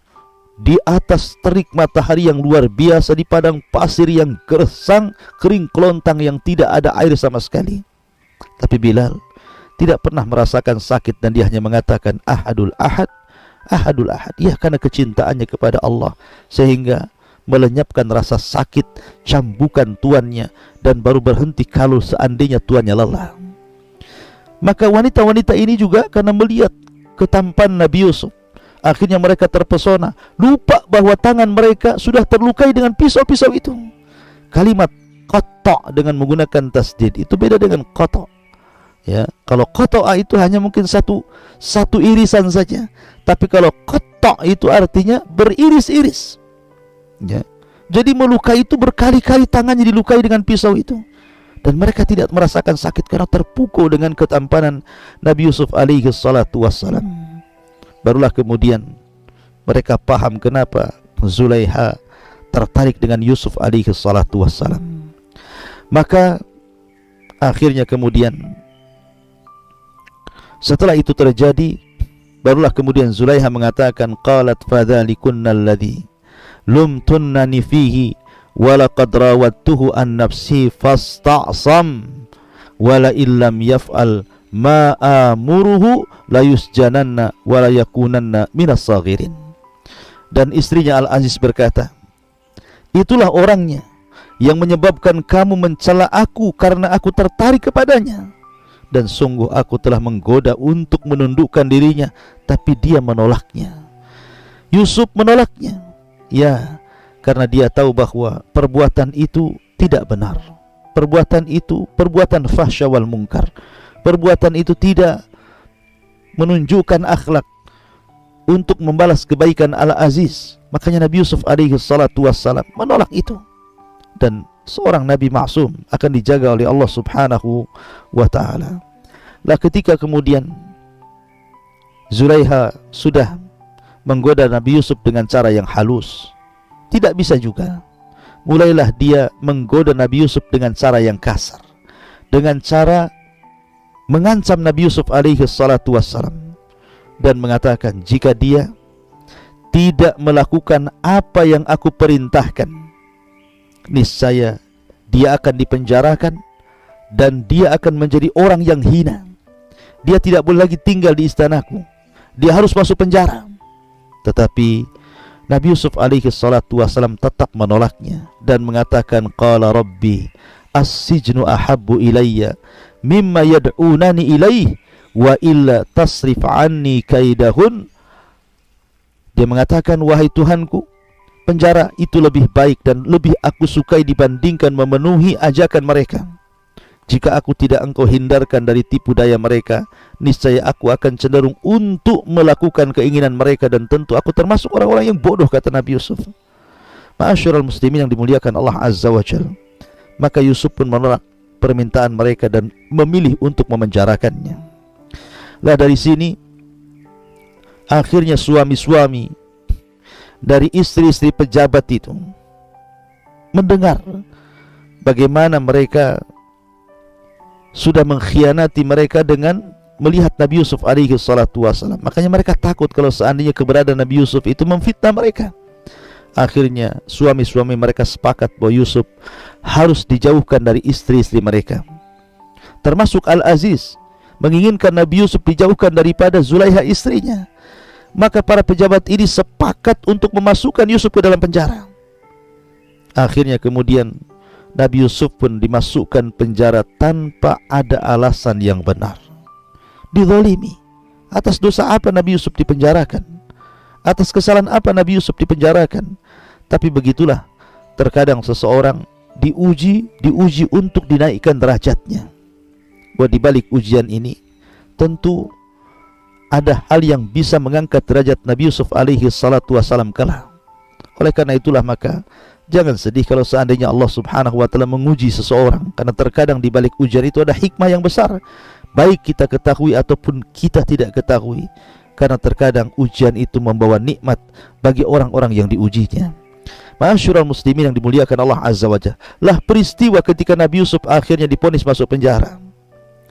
di atas terik matahari yang luar biasa, di padang pasir yang gersang, kering kelontang, yang tidak ada air sama sekali. Tapi Bilal tidak pernah merasakan sakit dan dia hanya mengatakan ahadul ahad, ahadul ahad. Ya, karena kecintaannya kepada Allah sehingga melenyapkan rasa sakit cambukan tuannya dan baru berhenti kalau seandainya tuannya lelah. Maka wanita-wanita ini juga karena melihat ketampan Nabi Yusuf, akhirnya mereka terpesona, lupa bahwa tangan mereka sudah terlukai dengan pisau-pisau itu. Kalimat qata' dengan menggunakan tasdid itu beda dengan qata'. Ya, kalau qata'a itu hanya mungkin satu irisan saja, tapi kalau qata' itu artinya beriris-iris. Ya. Jadi melukai itu berkali-kali tangannya dilukai dengan pisau itu. Dan mereka tidak merasakan sakit karena terpukul dengan ketampanan Nabi Yusuf alaihi salatu wassalam. Barulah kemudian mereka paham kenapa Zulaiha tertarik dengan Yusuf alaihi salatu wassalam. Maka akhirnya kemudian setelah itu terjadi, barulah kemudian Zulaiha mengatakan, qalat fadzalikunna alladhi lumtunnani fihi walaqad rawattuhu an nafsi fasta'sam wala illam yaf'al ma amuruhu la yusjananna wala yakunanna minas saghirin. Dan istrinya Al-Aziz berkata, itulah orangnya yang menyebabkan kamu mencela aku karena aku tertarik kepadanya, dan sungguh aku telah menggoda untuk menundukkan dirinya, tapi dia menolaknya. Yusuf menolaknya, ya, karena dia tahu bahwa perbuatan itu tidak benar. Perbuatan itu perbuatan fahsya wal munkar. Perbuatan itu tidak menunjukkan akhlak untuk membalas kebaikan Al-Aziz. Makanya Nabi Yusuf alaihi salatu wassalam menolak itu. Dan seorang Nabi maksum akan dijaga oleh Allah subhanahu wa ta'ala. Lah ketika kemudian Zulaiha sudah menggoda Nabi Yusuf dengan cara yang halus, tidak bisa juga, mulailah dia menggoda Nabi Yusuf dengan cara yang kasar, dengan cara mengancam Nabi Yusuf alaihi salatu wassalam, dan mengatakan jika dia tidak melakukan apa yang aku perintahkan, niscaya dia akan dipenjarakan dan dia akan menjadi orang yang hina. Dia tidak boleh lagi tinggal di istanaku, dia harus masuk penjara. Tetapi Nabi Yusuf alaihi salatu wassalam tetap menolaknya dan mengatakan, qala rabbi as-sijnu ahabbu ilayya mimma yad'unani ilaih wa illa tasrif anni kaidahun. Dia mengatakan, wahai Tuhanku, penjara itu lebih baik dan lebih aku sukai dibandingkan memenuhi ajakan mereka. Jika aku tidak engkau hindarkan dari tipu daya mereka, niscaya aku akan cenderung untuk melakukan keinginan mereka, dan tentu aku termasuk orang-orang yang bodoh, kata Nabi Yusuf. Ma'asyiral muslimin yang dimuliakan Allah Azza wa Jalla. Maka Yusuf pun menolak permintaan mereka dan memilih untuk memenjarakannya. Lah dari sini akhirnya suami-suami dari istri-istri pejabat itu mendengar bagaimana mereka sudah mengkhianati mereka dengan melihat Nabi Yusuf alaihi salatu wassalam. Makanya mereka takut kalau seandainya keberadaan Nabi Yusuf itu memfitnah mereka. Akhirnya suami-suami mereka sepakat bahwa Yusuf harus dijauhkan dari istri-istri mereka. Termasuk Al-Aziz menginginkan Nabi Yusuf dijauhkan daripada Zulaiha istrinya. Maka para pejabat ini sepakat untuk memasukkan Yusuf ke dalam penjara. Akhirnya kemudian Nabi Yusuf pun dimasukkan penjara tanpa ada alasan yang benar. Dizalimi. Atas dosa apa Nabi Yusuf dipenjarakan? Atas kesalahan apa Nabi Yusuf dipenjarakan? Tapi begitulah, terkadang seseorang diuji untuk dinaikkan derajatnya. Buat dibalik ujian ini, tentu ada hal yang bisa mengangkat derajat Nabi Yusuf alaihi salatu wassalam kelak. Oleh karena itulah maka jangan sedih kalau seandainya Allah subhanahu wa ta'ala menguji seseorang, karena terkadang di balik ujian itu ada hikmah yang besar, baik kita ketahui ataupun kita tidak ketahui. Karena terkadang ujian itu membawa nikmat bagi orang-orang yang diujinya. Ma'asyiral muslimin yang dimuliakan Allah Azza wa Jalla, lah peristiwa ketika Nabi Yusuf akhirnya diponis masuk penjara.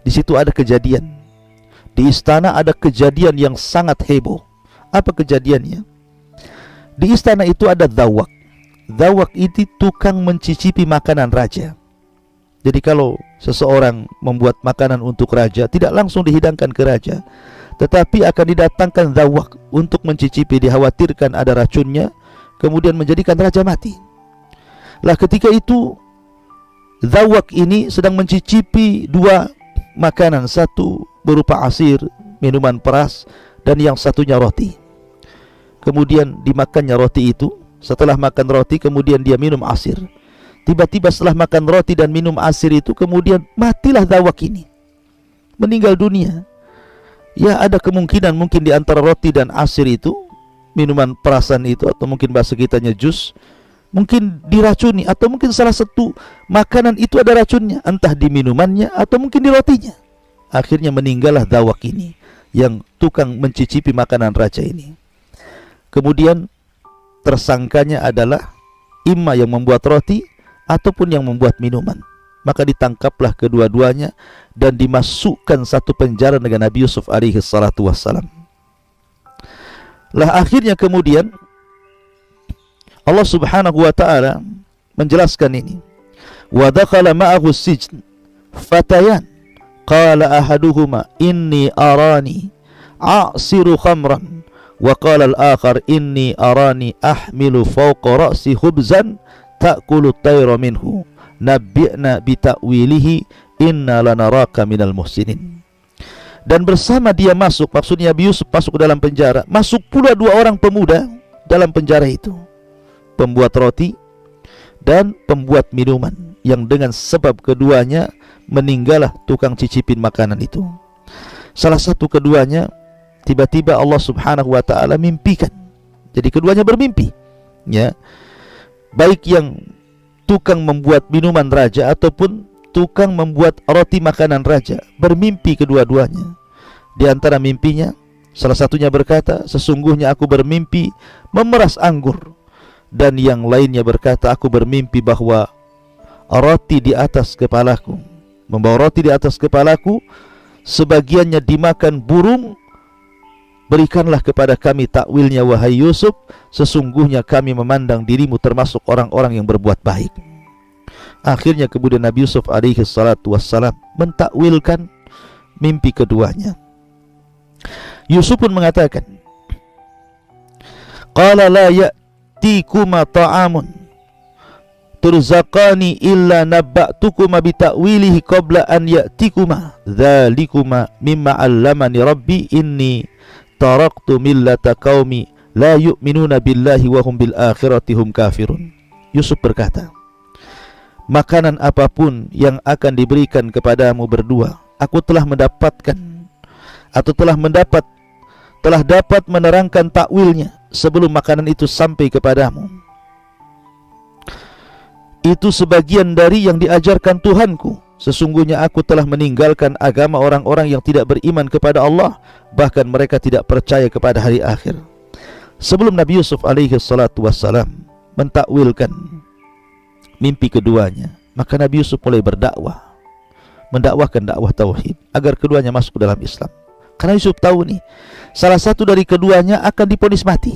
Di situ ada kejadian. Di istana ada kejadian yang sangat heboh. Apa kejadiannya? Di istana itu ada dhawak. Dhawak itu tukang mencicipi makanan raja. Jadi kalau seseorang membuat makanan untuk raja, tidak langsung dihidangkan ke raja, tetapi akan didatangkan dhawak untuk mencicipi. Dikhawatirkan ada racunnya, kemudian menjadikan raja mati. Lah ketika itu dhawak ini sedang mencicipi dua makanan, satu berupa asir, minuman peras, dan yang satunya roti. Kemudian dimakannya roti itu. Setelah makan roti kemudian dia minum asir. Tiba-tiba setelah makan roti dan minum asir itu, kemudian matilah dhawak ini, meninggal dunia. Ya, ada kemungkinan mungkin di antara roti dan asir itu, minuman perasan itu, atau mungkin bahasa kitanya jus, mungkin diracuni, atau mungkin salah satu makanan itu ada racunnya, entah di minumannya atau mungkin di rotinya. Akhirnya meninggallah dhawak ini, yang tukang mencicipi makanan raja ini. Kemudian tersangkanya adalah imma yang membuat roti ataupun yang membuat minuman. Maka ditangkaplah kedua-duanya dan dimasukkan satu penjara dengan Nabi Yusuf alaihi salatu wassalam. Lah akhirnya kemudian Allah subhanahu wa ta'ala menjelaskan ini. Wa dakhala ma'ahu sijn fatayan qala ahaduhuma inni arani a'siru khamran wa qala al-akhar inni arani ahmilu fawqa ra'si khubzan ta'kulu at-tayra minhu nabbi'na bi ta'wilihi inna lanaraka minal muhsinin. Dan bersama dia masuk, maksudnya Nabi Yusuf masuk ke dalam penjara, masuk pula dua orang pemuda dalam penjara itu, pembuat roti dan pembuat minuman, yang dengan sebab keduanya meninggallah tukang cicipin makanan itu. Salah satu keduanya tiba-tiba Allah subhanahu wa ta'ala mimpikan. Jadi keduanya bermimpi, ya, baik yang tukang membuat minuman raja ataupun tukang membuat roti makanan raja, bermimpi kedua-duanya. Di antara mimpinya, salah satunya berkata, sesungguhnya aku bermimpi memeras anggur. Dan yang lainnya berkata, aku bermimpi bahwa roti di atas kepalaku, membawa roti di atas kepalaku, sebagiannya dimakan burung. Berikanlah kepada kami takwilnya wahai Yusuf, sesungguhnya kami memandang dirimu termasuk orang-orang yang berbuat baik. Akhirnya kemudian Nabi Yusuf alaihi salatu wassalam mentakwilkan mimpi keduanya. Yusuf pun mengatakan, qala la ya'tikuma ta'amun turzaqani illa nabba'tukuma bita'wilihi qabla an ya'tikuma dhalikuma mimma 'allamani rabbi inni taraktu millata qaumi la yu'minuna billahi wa hum bil akhirati hum kafirun. Yusuf berkata, makanan apapun yang akan diberikan kepadamu berdua, aku telah mendapatkan atau telah dapat menerangkan takwilnya sebelum makanan itu sampai kepadamu. Itu sebagian dari yang diajarkan Tuhanku. Sesungguhnya aku telah meninggalkan agama orang-orang yang tidak beriman kepada Allah, bahkan mereka tidak percaya kepada hari akhir. Sebelum Nabi Yusuf alaihi salatu wassalam mentakwilkan mimpi keduanya, maka Nabi Yusuf mulai berdakwah, mendakwahkan dakwah tauhid agar keduanya masuk ke dalam Islam. Karena Yusuf tahu nih, salah satu dari keduanya akan diponis mati.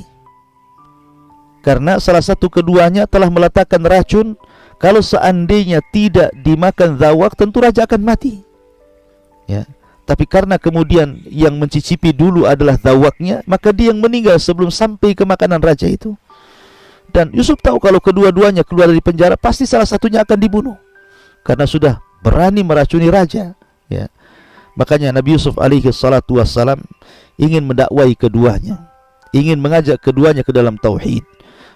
Karena salah satu keduanya telah meletakkan racun. Kalau seandainya tidak dimakan dhawak, tentu raja akan mati, ya. Tapi karena kemudian yang mencicipi dulu adalah dhawaknya, maka dia yang meninggal sebelum sampai ke makanan raja itu. Dan Yusuf tahu kalau kedua-duanya keluar dari penjara, pasti salah satunya akan dibunuh, karena sudah berani meracuni raja, ya. Makanya Nabi Yusuf alaihi salatu wassalam ingin mendakwai keduanya, ingin mengajak keduanya ke dalam tauhid.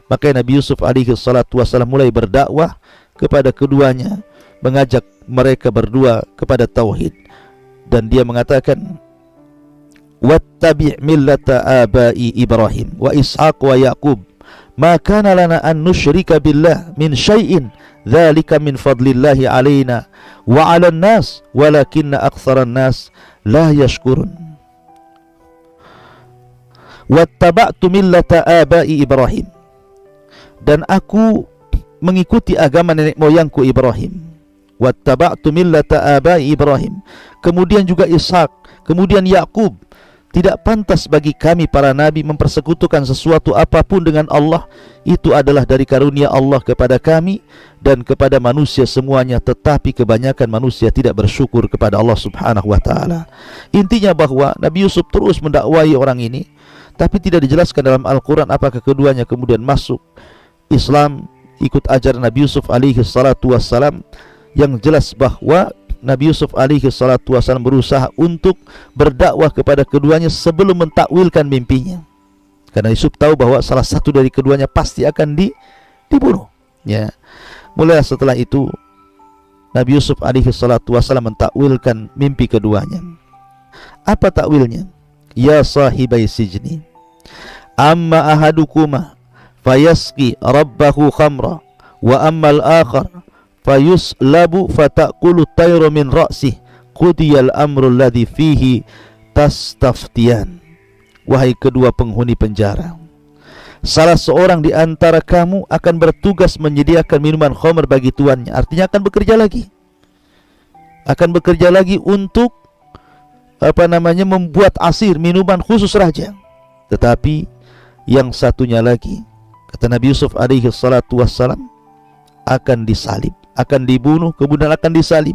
Maka Nabi Yusuf alaihi salatu wassalam mulai berdakwah kepada keduanya, mengajak mereka berdua kepada tauhid. Dan dia mengatakan, wattabi' millata abai Ibrahim wa Ishaq wa Yaqub ma kana lana an nusyrika billah min syai'in dzalika min fadlillahi alaina wa 'alan nas walakinna aktsaran nas la yashkurun. Wattaba'tu millata abai Ibrahim, dan aku mengikuti agama nenek moyangku Ibrahim. Wattaba'tu millata abai Ibrahim. Kemudian juga Ishak, kemudian Yakub. Tidak pantas bagi kami para nabi mempersekutukan sesuatu apapun dengan Allah. Itu adalah dari karunia Allah kepada kami dan kepada manusia semuanya, tetapi kebanyakan manusia tidak bersyukur kepada Allah Subhanahu wa taala. Intinya bahwa Nabi Yusuf terus mendakwai orang ini, tapi tidak dijelaskan dalam Al-Qur'an apakah keduanya kemudian masuk Islam, ikut ajaran Nabi Yusuf alaihi salatu wassalam. Yang jelas bahwa Nabi Yusuf alaihi salatu wasallam berusaha untuk berdakwah kepada keduanya sebelum mentakwilkan mimpinya. Karena Yusuf tahu bahwa salah satu dari keduanya pasti akan dibunuh. Ya. Mulai setelah itu Nabi Yusuf alaihi salatu wasallam mentakwilkan mimpi keduanya. Apa takwilnya? Ya sahibai sijni, amma ahadukuma fayasqi rabbahu khamra wa ammal akhar fayuslabu fatakulu tayru min ra'sih qudiyal amru alladhi fihi tastaftiyan. Wahai kedua penghuni penjara, salah seorang di antara kamu akan bertugas menyediakan minuman khamr bagi tuannya. Artinya akan bekerja lagi. Akan bekerja lagi untuk membuat asir, minuman khusus raja. Tetapi yang satunya lagi, kata Nabi Yusuf alaihi salatu wassalam, akan disalib, akan dibunuh, kemudian akan disalib.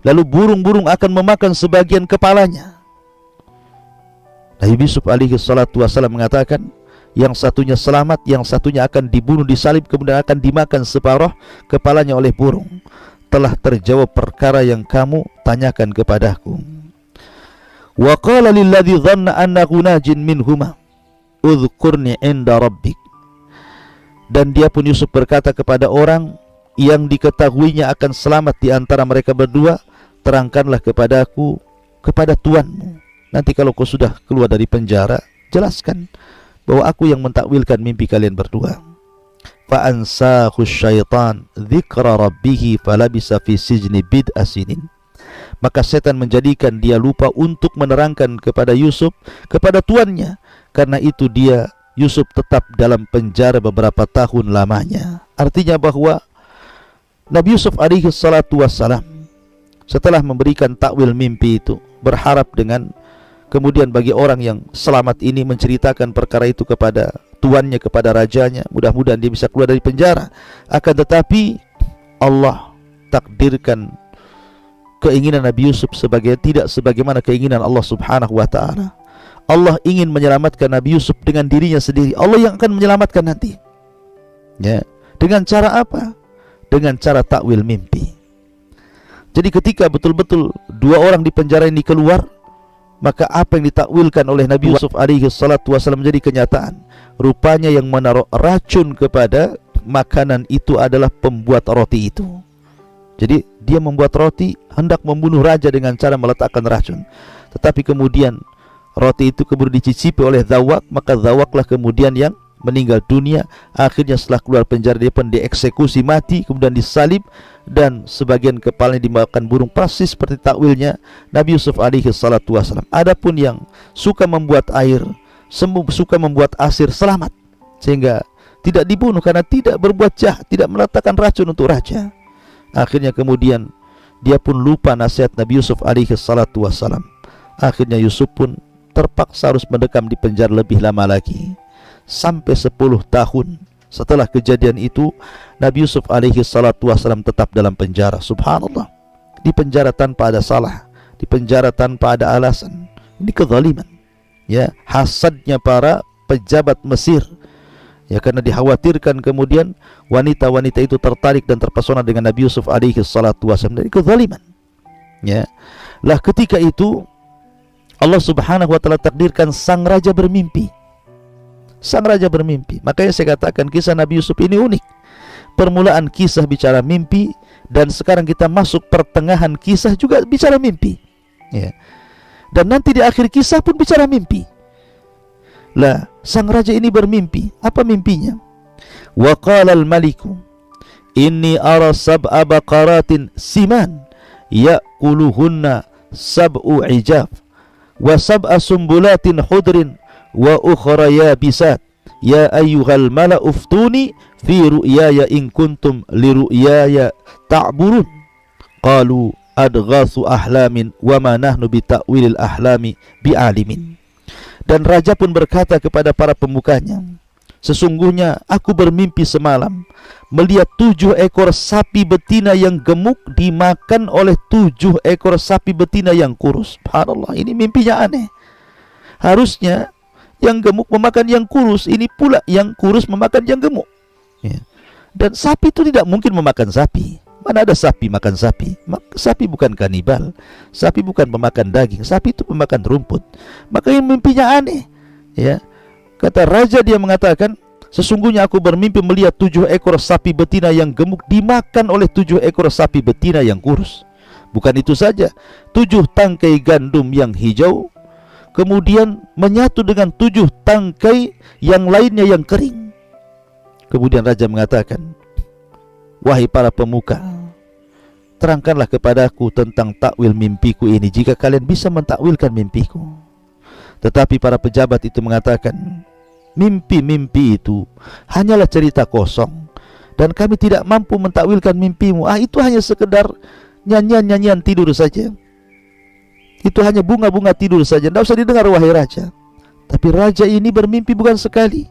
Lalu burung-burung akan memakan sebagian kepalanya. Nabi Yusuf alaihi salatu wassalam mengatakan, yang satunya selamat, yang satunya akan dibunuh, disalib, kemudian akan dimakan separuh kepalanya oleh burung. Telah terjawab perkara yang kamu tanyakan kepadaku. Wa qala lilladzi dhanna annahu najin minhuma udhkurni inda rabbik. Dan dia pun Yusuf berkata kepada orang yang diketahuinya akan selamat di antara mereka berdua, terangkanlah kepadaku kepada tuanmu. Nanti kalau kau sudah keluar dari penjara, jelaskan bahwa aku yang mentakwilkan mimpi kalian berdua. Fa ansahu syaitan dzikra rabbih falabisa fi sijni bid'a sinin. Maka setan menjadikan dia lupa untuk menerangkan kepada Yusuf, kepada tuannya. Karena itu dia Yusuf tetap dalam penjara beberapa tahun lamanya. Artinya bahwa Nabi Yusuf alaihi salatu wassalam setelah memberikan takwil mimpi itu, berharap dengan kemudian bagi orang yang selamat ini menceritakan perkara itu kepada tuannya, kepada rajanya, mudah-mudahan dia bisa keluar dari penjara. Akan tetapi Allah takdirkan keinginan Nabi Yusuf tidak sebagaimana keinginan Allah Subhanahu wa taala. Allah ingin menyelamatkan Nabi Yusuf dengan dirinya sendiri. Allah yang akan menyelamatkan nanti. Ya, dengan cara apa? Dengan cara takwil mimpi. Jadi ketika betul-betul dua orang di penjara ini keluar, maka apa yang ditakwilkan oleh Nabi Yusuf alaihi salatu wasallam menjadi kenyataan. Rupanya yang menaruh racun kepada makanan itu adalah pembuat roti itu. Jadi dia membuat roti, hendak membunuh raja dengan cara meletakkan racun. Tetapi kemudian roti itu kemudian dicicipi oleh Zawak, maka Zawaklah kemudian yang meninggal dunia. Akhirnya setelah keluar penjara dia pun dieksekusi mati, kemudian disalib, dan sebagian kepalanya dimakan burung, persis seperti takwilnya Nabi Yusuf alaihi salatu wasallam. Adapun yang suka membuat air, suka membuat asir, selamat, sehingga tidak dibunuh karena tidak berbuat jahat, tidak meletakkan racun untuk raja. Akhirnya kemudian dia pun lupa nasihat Nabi Yusuf alaihi salatu wassalam. Akhirnya Yusuf pun terpaksa harus mendekam di penjara lebih lama lagi, sampai 10 tahun. Setelah kejadian itu, Nabi Yusuf alaihi salatu wassalam tetap dalam penjara. Subhanallah, di penjara tanpa ada salah, di penjara tanpa ada alasan. Ini kezaliman, ya, hasadnya para pejabat Mesir. Ya, karena dikhawatirkan kemudian wanita-wanita itu tertarik dan terpesona dengan Nabi Yusuf alaihi salatu wassalam. Dari kezaliman, ya. Lah ketika itu Allah Subhanahu wa taala takdirkan sang raja bermimpi. Sang raja bermimpi. Makanya saya katakan kisah Nabi Yusuf ini unik. Permulaan kisah bicara mimpi, dan sekarang kita masuk pertengahan kisah juga bicara mimpi, ya. Dan nanti di akhir kisah pun bicara mimpi. Lah, sang raja ini bermimpi. Apa mimpinya? Wa qala al-maliku inni ara sab'a baqaratin siman ya'kuluhunna sab'u ijaf wa sab'a sumbulatin khudrin wa ukhra yabisat ya ayyuhal mala uftuni fi ru'yaya in kuntum li ru'yaya ta'burun. Qalu adghathu ahlamin wa ma nahnu bi ta'wilil ahlami bi'alimin. Dan raja pun berkata kepada para pemukanya, sesungguhnya aku bermimpi semalam melihat 7 ekor sapi betina yang gemuk dimakan oleh 7 ekor sapi betina yang kurus. Subhanallah, ini mimpinya aneh. Harusnya yang gemuk memakan yang kurus, ini pula yang kurus memakan yang gemuk. Dan sapi itu tidak mungkin memakan sapi. Mana ada sapi makan sapi? Sapi bukan kanibal, sapi bukan pemakan daging, sapi itu pemakan rumput. Makanya mimpinya aneh. Ya, kata raja, dia mengatakan, sesungguhnya aku bermimpi melihat 7 ekor sapi betina yang gemuk dimakan oleh 7 ekor sapi betina yang kurus. Bukan itu saja, 7 tangkai gandum yang hijau kemudian menyatu dengan 7 tangkai yang lainnya yang kering. Kemudian raja mengatakan, wahai para pemuka, terangkanlah kepadaku tentang takwil mimpiku ini jika kalian bisa mentakwilkan mimpiku. Tetapi para pejabat itu mengatakan, mimpi-mimpi itu hanyalah cerita kosong dan kami tidak mampu mentakwilkan mimpimu. Itu hanya sekedar nyanyian-nyanyian tidur saja. Itu hanya bunga-bunga tidur saja. Tidak usah didengar wahai raja. Tapi raja ini bermimpi bukan sekali,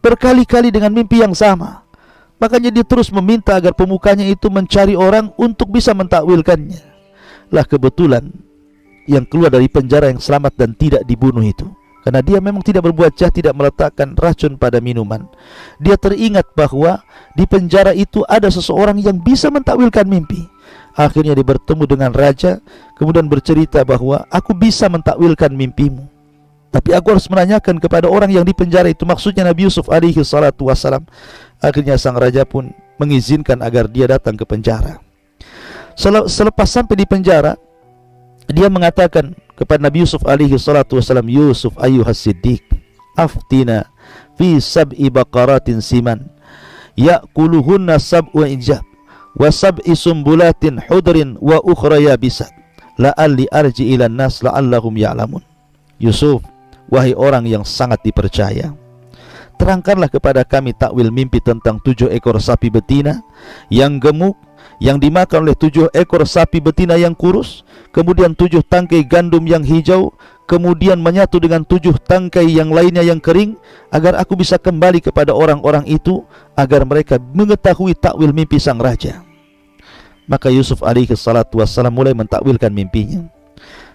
berkali-kali dengan mimpi yang sama. Makanya dia terus meminta agar pemukanya itu mencari orang untuk bisa mentakwilkannya. Lah kebetulan yang keluar dari penjara yang selamat dan tidak dibunuh itu, karena dia memang tidak berbuat jahat, tidak meletakkan racun pada minuman. Dia teringat bahwa di penjara itu ada seseorang yang bisa mentakwilkan mimpi. Akhirnya dia bertemu dengan raja, kemudian bercerita bahwa aku bisa mentakwilkan mimpimu, tapi aku harus menanyakan kepada orang yang di penjara itu, maksudnya Nabi Yusuf alaihi salatu wassalam. Akhirnya sang raja pun mengizinkan agar dia datang ke penjara. Selepas sampai di penjara, dia mengatakan kepada Nabi Yusuf alaihi salatu wassalam, Yusuf ayyuhas siddiq, aftina fi sab'i baqaratin siman ya'kuluhunna sab'u ijab wa sab'i sumbulatin hudrin wa ukhra yabisat la'alli arji ilan nas la'allahum ya'lamun. Yusuf, wahai orang yang sangat dipercaya, terangkanlah kepada kami takwil mimpi tentang 7 ekor sapi betina yang gemuk yang dimakan oleh 7 ekor sapi betina yang kurus, kemudian 7 tangkai gandum yang hijau, kemudian menyatu dengan 7 tangkai yang lainnya yang kering, agar aku bisa kembali kepada orang-orang itu agar mereka mengetahui takwil mimpi sang raja. Maka Yusuf alaihi salatu wassalam mulai mentakwilkan mimpinya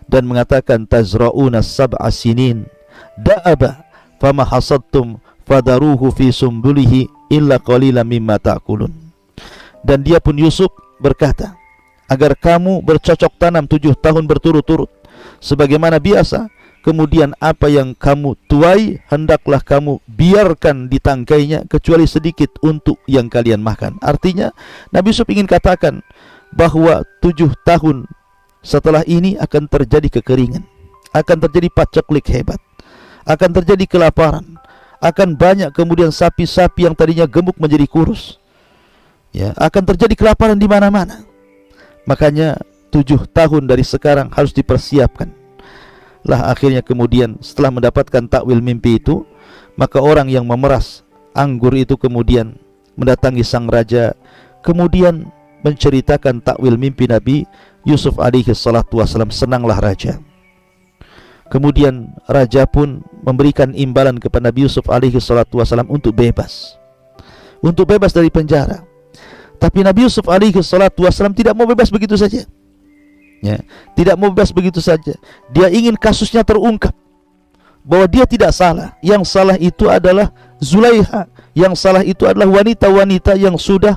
dan mengatakan, tazra'una sab'a sinin da'aba fama hasadtum fadaruhu fi sumbulihi illa qalila mimma ta'kulun. Dan dia pun Yusuf berkata, agar kamu bercocok tanam 7 tahun berturut-turut sebagaimana biasa, kemudian apa yang kamu tuai hendaklah kamu biarkan di tangkainya kecuali sedikit untuk yang kalian makan. Artinya Nabi Yusuf ingin katakan bahwa 7 tahun setelah ini akan terjadi kekeringan, akan terjadi paceklik hebat, akan terjadi kelaparan, akan banyak kemudian sapi-sapi yang tadinya gemuk menjadi kurus. Ya, akan terjadi kelaparan di mana-mana. Makanya 7 tahun dari sekarang harus dipersiapkan. Lah akhirnya kemudian setelah mendapatkan takwil mimpi itu, maka orang yang memeras anggur itu kemudian mendatangi sang raja, kemudian menceritakan takwil mimpi Nabi Yusuf alaihi salatu wassalam. Senanglah raja. Kemudian raja pun memberikan imbalan kepada Nabi Yusuf alaihi salatu wassalam untuk bebas dari penjara. Tapi Nabi Yusuf alaihi salatu wassalam tidak mau bebas begitu saja. Ya, tidak mau bebas begitu saja. Dia ingin kasusnya terungkap, bahwa dia tidak salah. Yang salah itu adalah Zulaiha. Yang salah itu adalah wanita-wanita yang sudah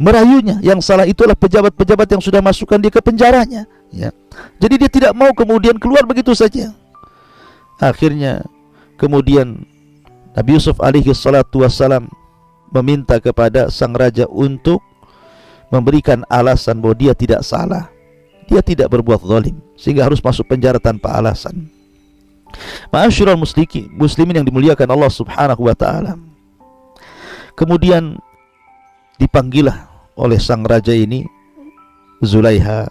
merayunya. Yang salah itu adalah pejabat-pejabat yang sudah masukkan dia ke penjaranya. Ya. Jadi dia tidak mau kemudian keluar begitu saja. Akhirnya kemudian Nabi Yusuf alaihi salatu wassalam meminta kepada sang raja untuk memberikan alasan bahwa dia tidak salah, dia tidak berbuat zalim, sehingga harus masuk penjara tanpa alasan. Ma'asyiral muslimin yang dimuliakan Allah subhanahu wa ta'ala. Kemudian dipanggillah oleh sang raja ini Zulaiha,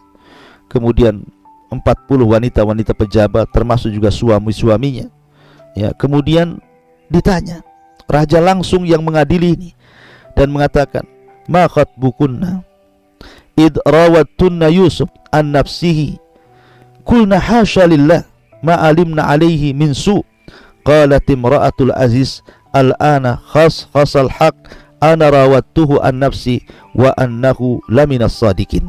kemudian 40 wanita-wanita pejabat termasuk juga suami-suaminya. Ya, kemudian ditanya Raja langsung yang mengadili ini dan mengatakan, ma khatbukunna id rawattunna Yusuf an nafsihi qulna hasya lillah ma alimna alaihi min su. Qalat imra'atul aziz al-ana khasal haq ana rawattuhu an nafsi wa annahu laminas sadiqin.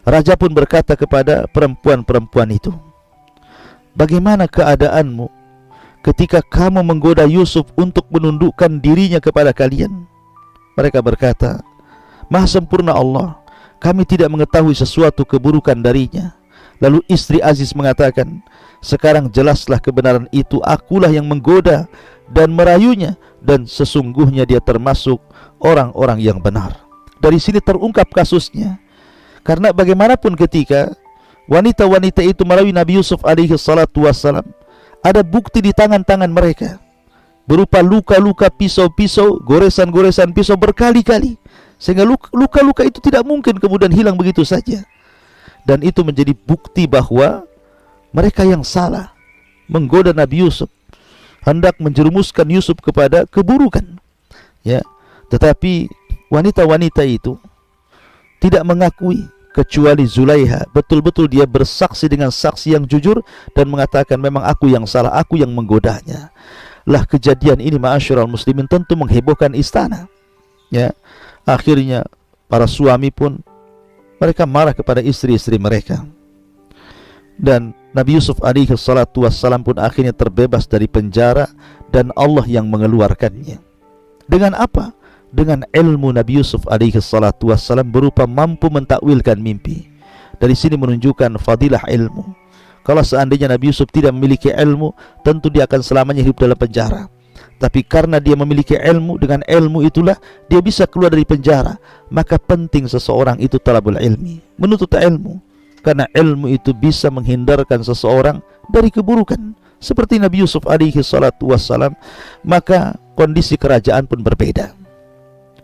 Raja pun berkata kepada perempuan-perempuan itu, bagaimana keadaanmu ketika kamu menggoda Yusuf untuk menundukkan dirinya kepada kalian? Mereka berkata, Maha sempurna Allah, kami tidak mengetahui sesuatu keburukan darinya. Lalu istri Aziz mengatakan, sekarang jelaslah kebenaran itu, akulah yang menggoda dan merayunya, dan sesungguhnya dia termasuk orang-orang yang benar. Dari sini terungkap kasusnya. Karena bagaimanapun ketika wanita-wanita itu merayu Nabi Yusuf alaihi salatu wassalam, ada bukti di tangan-tangan mereka berupa luka-luka pisau-pisau, goresan-goresan pisau berkali-kali, sehingga luka-luka itu tidak mungkin kemudian hilang begitu saja. Dan itu menjadi bukti bahwa mereka yang salah menggoda Nabi Yusuf, hendak menjerumuskan Yusuf kepada keburukan, ya. Tetapi wanita-wanita itu tidak mengakui, kecuali Zulaiha. Betul-betul dia bersaksi dengan saksi yang jujur dan mengatakan, memang aku yang salah, aku yang menggodanya. Lah kejadian ini ma'asyiral muslimin tentu menghebohkan istana, ya. Akhirnya para suami pun mereka marah kepada istri-istri mereka. Dan Nabi Yusuf alaihi salatu wassalam pun akhirnya terbebas dari penjara, dan Allah yang mengeluarkannya. Dengan apa? Dengan ilmu Nabi Yusuf alaihi salatu wassalam berupa mampu mentakwilkan mimpi. Dari sini menunjukkan fadilah ilmu. Kalau seandainya Nabi Yusuf tidak memiliki ilmu, tentu dia akan selamanya hidup dalam penjara. Tapi karena dia memiliki ilmu, dengan ilmu itulah dia bisa keluar dari penjara. Maka penting seseorang itu talabul ilmi, menuntut ilmu, karena ilmu itu bisa menghindarkan seseorang dari keburukan. Seperti Nabi Yusuf alaihi salatu wassalam, maka kondisi kerajaan pun berbeda.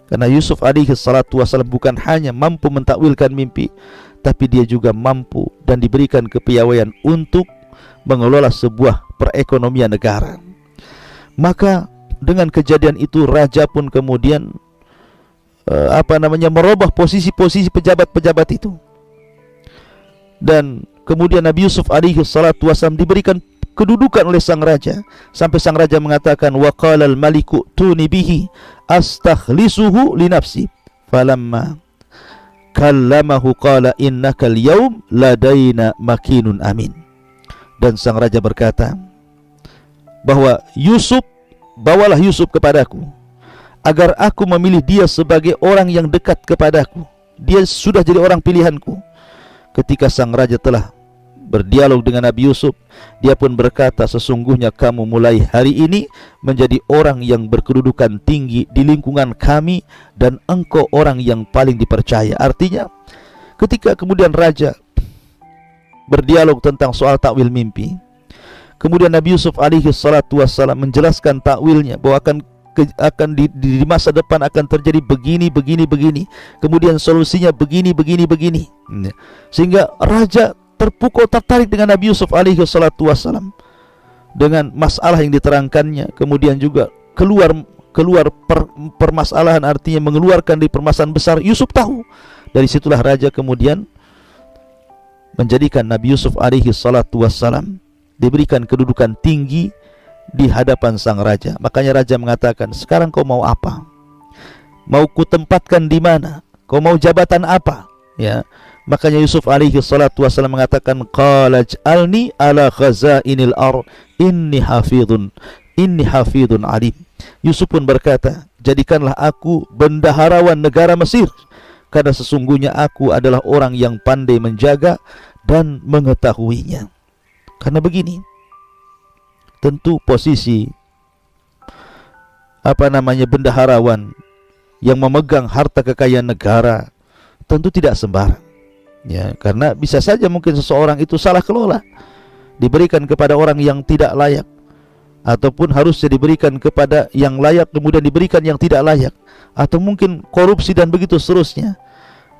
Karena Yusuf alaihi salatu wassalam bukan hanya mampu mentakwilkan mimpi, tapi dia juga mampu dan diberikan kepiawaian untuk mengelola sebuah perekonomian negara. Maka dengan kejadian itu raja pun kemudian merubah posisi-posisi pejabat-pejabat itu. Dan kemudian Nabi Yusuf alaihi salatu wasallam diberikan kedudukan oleh sang raja, sampai sang raja mengatakan, wa qala al-maliku tuni bihi astakhlisuhu li nafsi falamma kallamahu qala innaka al-yawm ladaina makinun amin. Dan sang raja berkata bahwa Yusuf, bawalah Yusuf kepadaku agar aku memilih dia sebagai orang yang dekat kepadaku. Dia sudah jadi orang pilihanku. Ketika sang raja telah berdialog dengan Nabi Yusuf, dia pun berkata, sesungguhnya kamu mulai hari ini menjadi orang yang berkedudukan tinggi di lingkungan kami, dan engkau orang yang paling dipercaya. Artinya ketika kemudian raja berdialog tentang soal takwil mimpi, kemudian Nabi Yusuf alaihi salatu wassalam menjelaskan takwilnya, bahwa akan di masa depan akan terjadi begini, kemudian solusinya begini. Sehingga raja terpukau tertarik dengan Nabi Yusuf alaihi salatu wassalam dengan masalah yang diterangkannya. Kemudian juga keluar permasalahan, artinya mengeluarkan dari permasalahan besar. Yusuf tahu. Dari situlah raja kemudian menjadikan Nabi Yusuf alaihi salatu wassalam diberikan kedudukan tinggi di hadapan sang raja. Makanya raja mengatakan, sekarang kau mau apa? Mau kutempatkan di mana? Kau mau jabatan apa? Ya. Makanya Yusuf alaihi salatu wasallam mengatakan, qala ij'alni ala khazainil ar inni hafidun alim. Yusuf pun berkata, jadikanlah aku bendaharawan negara Mesir, karena sesungguhnya aku adalah orang yang pandai menjaga dan mengetahuinya. Karena begini, tentu posisi bendaharawan yang memegang harta kekayaan negara tentu tidak sembarang, ya, karena bisa saja mungkin seseorang itu salah kelola, diberikan kepada orang yang tidak layak, ataupun harusnya diberikan kepada yang layak kemudian diberikan yang tidak layak, atau mungkin korupsi dan begitu seterusnya.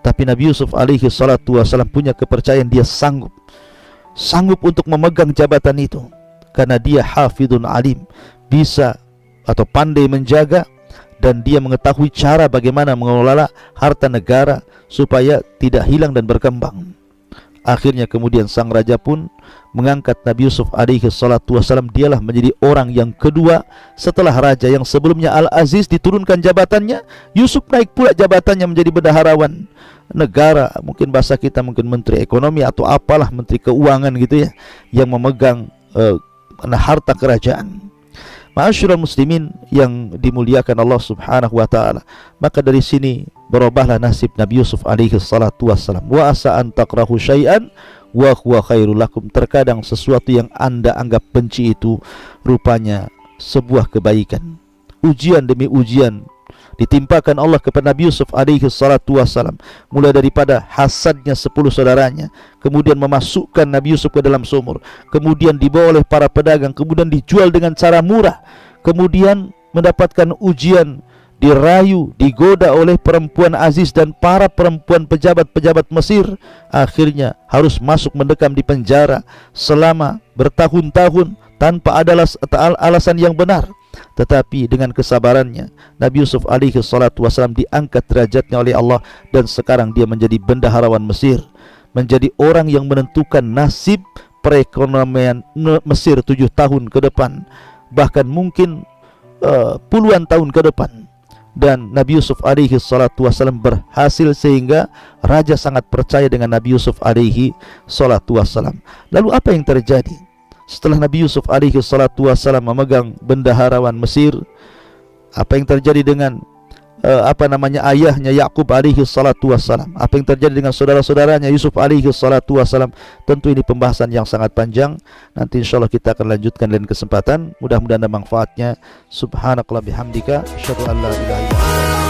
Tapi Nabi Yusuf alaihi salatu wasallam punya kepercayaan, dia sanggup untuk memegang jabatan itu, karena dia hafidun alim, bisa atau pandai menjaga, dan dia mengetahui cara bagaimana mengelola harta negara supaya tidak hilang dan berkembang. Akhirnya kemudian sang raja pun mengangkat Nabi Yusuf alaihi salatu wassalam. Dialah menjadi orang yang kedua setelah raja yang sebelumnya Al-Aziz diturunkan jabatannya, Yusuf naik pula jabatannya menjadi bendaharawan negara, mungkin bahasa kita mungkin menteri ekonomi atau apalah, menteri keuangan gitu ya, yang memegang harta kerajaan. Ma'asyiral muslimin yang dimuliakan Allah Subhanahu wa taala, maka dari sini berubahlah nasib Nabi Yusuf alaihi salatu wassalam. Wa asa an takrahu syai'an wa huwa khairul lakum. Terkadang sesuatu yang Anda anggap benci itu rupanya sebuah kebaikan. Ujian demi ujian ditimpakan Allah kepada Nabi Yusuf alaihi salatu wassalam, mulai daripada hasadnya 10 saudaranya, kemudian memasukkan Nabi Yusuf ke dalam sumur, kemudian dibawa oleh para pedagang, kemudian dijual dengan cara murah, kemudian mendapatkan ujian, dirayu, digoda oleh perempuan Aziz dan para perempuan pejabat-pejabat Mesir, akhirnya harus masuk mendekam di penjara selama bertahun-tahun tanpa ada alasan yang benar. Tetapi dengan kesabarannya Nabi Yusuf alaihi salatu wasallam diangkat derajatnya oleh Allah, dan sekarang dia menjadi bendaharawan Mesir, menjadi orang yang menentukan nasib perekonomian Mesir 7 tahun ke depan, bahkan mungkin puluhan tahun ke depan. Dan Nabi Yusuf alaihi salatu wasallam berhasil sehingga raja sangat percaya dengan Nabi Yusuf alaihi salatu wasallam. Lalu apa yang terjadi setelah Nabi Yusuf alaihi salatu wasallam memegang bendaharawan Mesir? Apa yang terjadi dengan ayahnya Yakub alaihi salatu wasallam? Apa yang terjadi dengan saudara-saudaranya Yusuf alaihi salatu wasallam? Tentu ini pembahasan yang sangat panjang. Nanti insyaallah kita akan lanjutkan lain kesempatan. Mudah-mudahan ada manfaatnya. Subhanakallah bihamdika, asyhadu an la ilaha illa anta.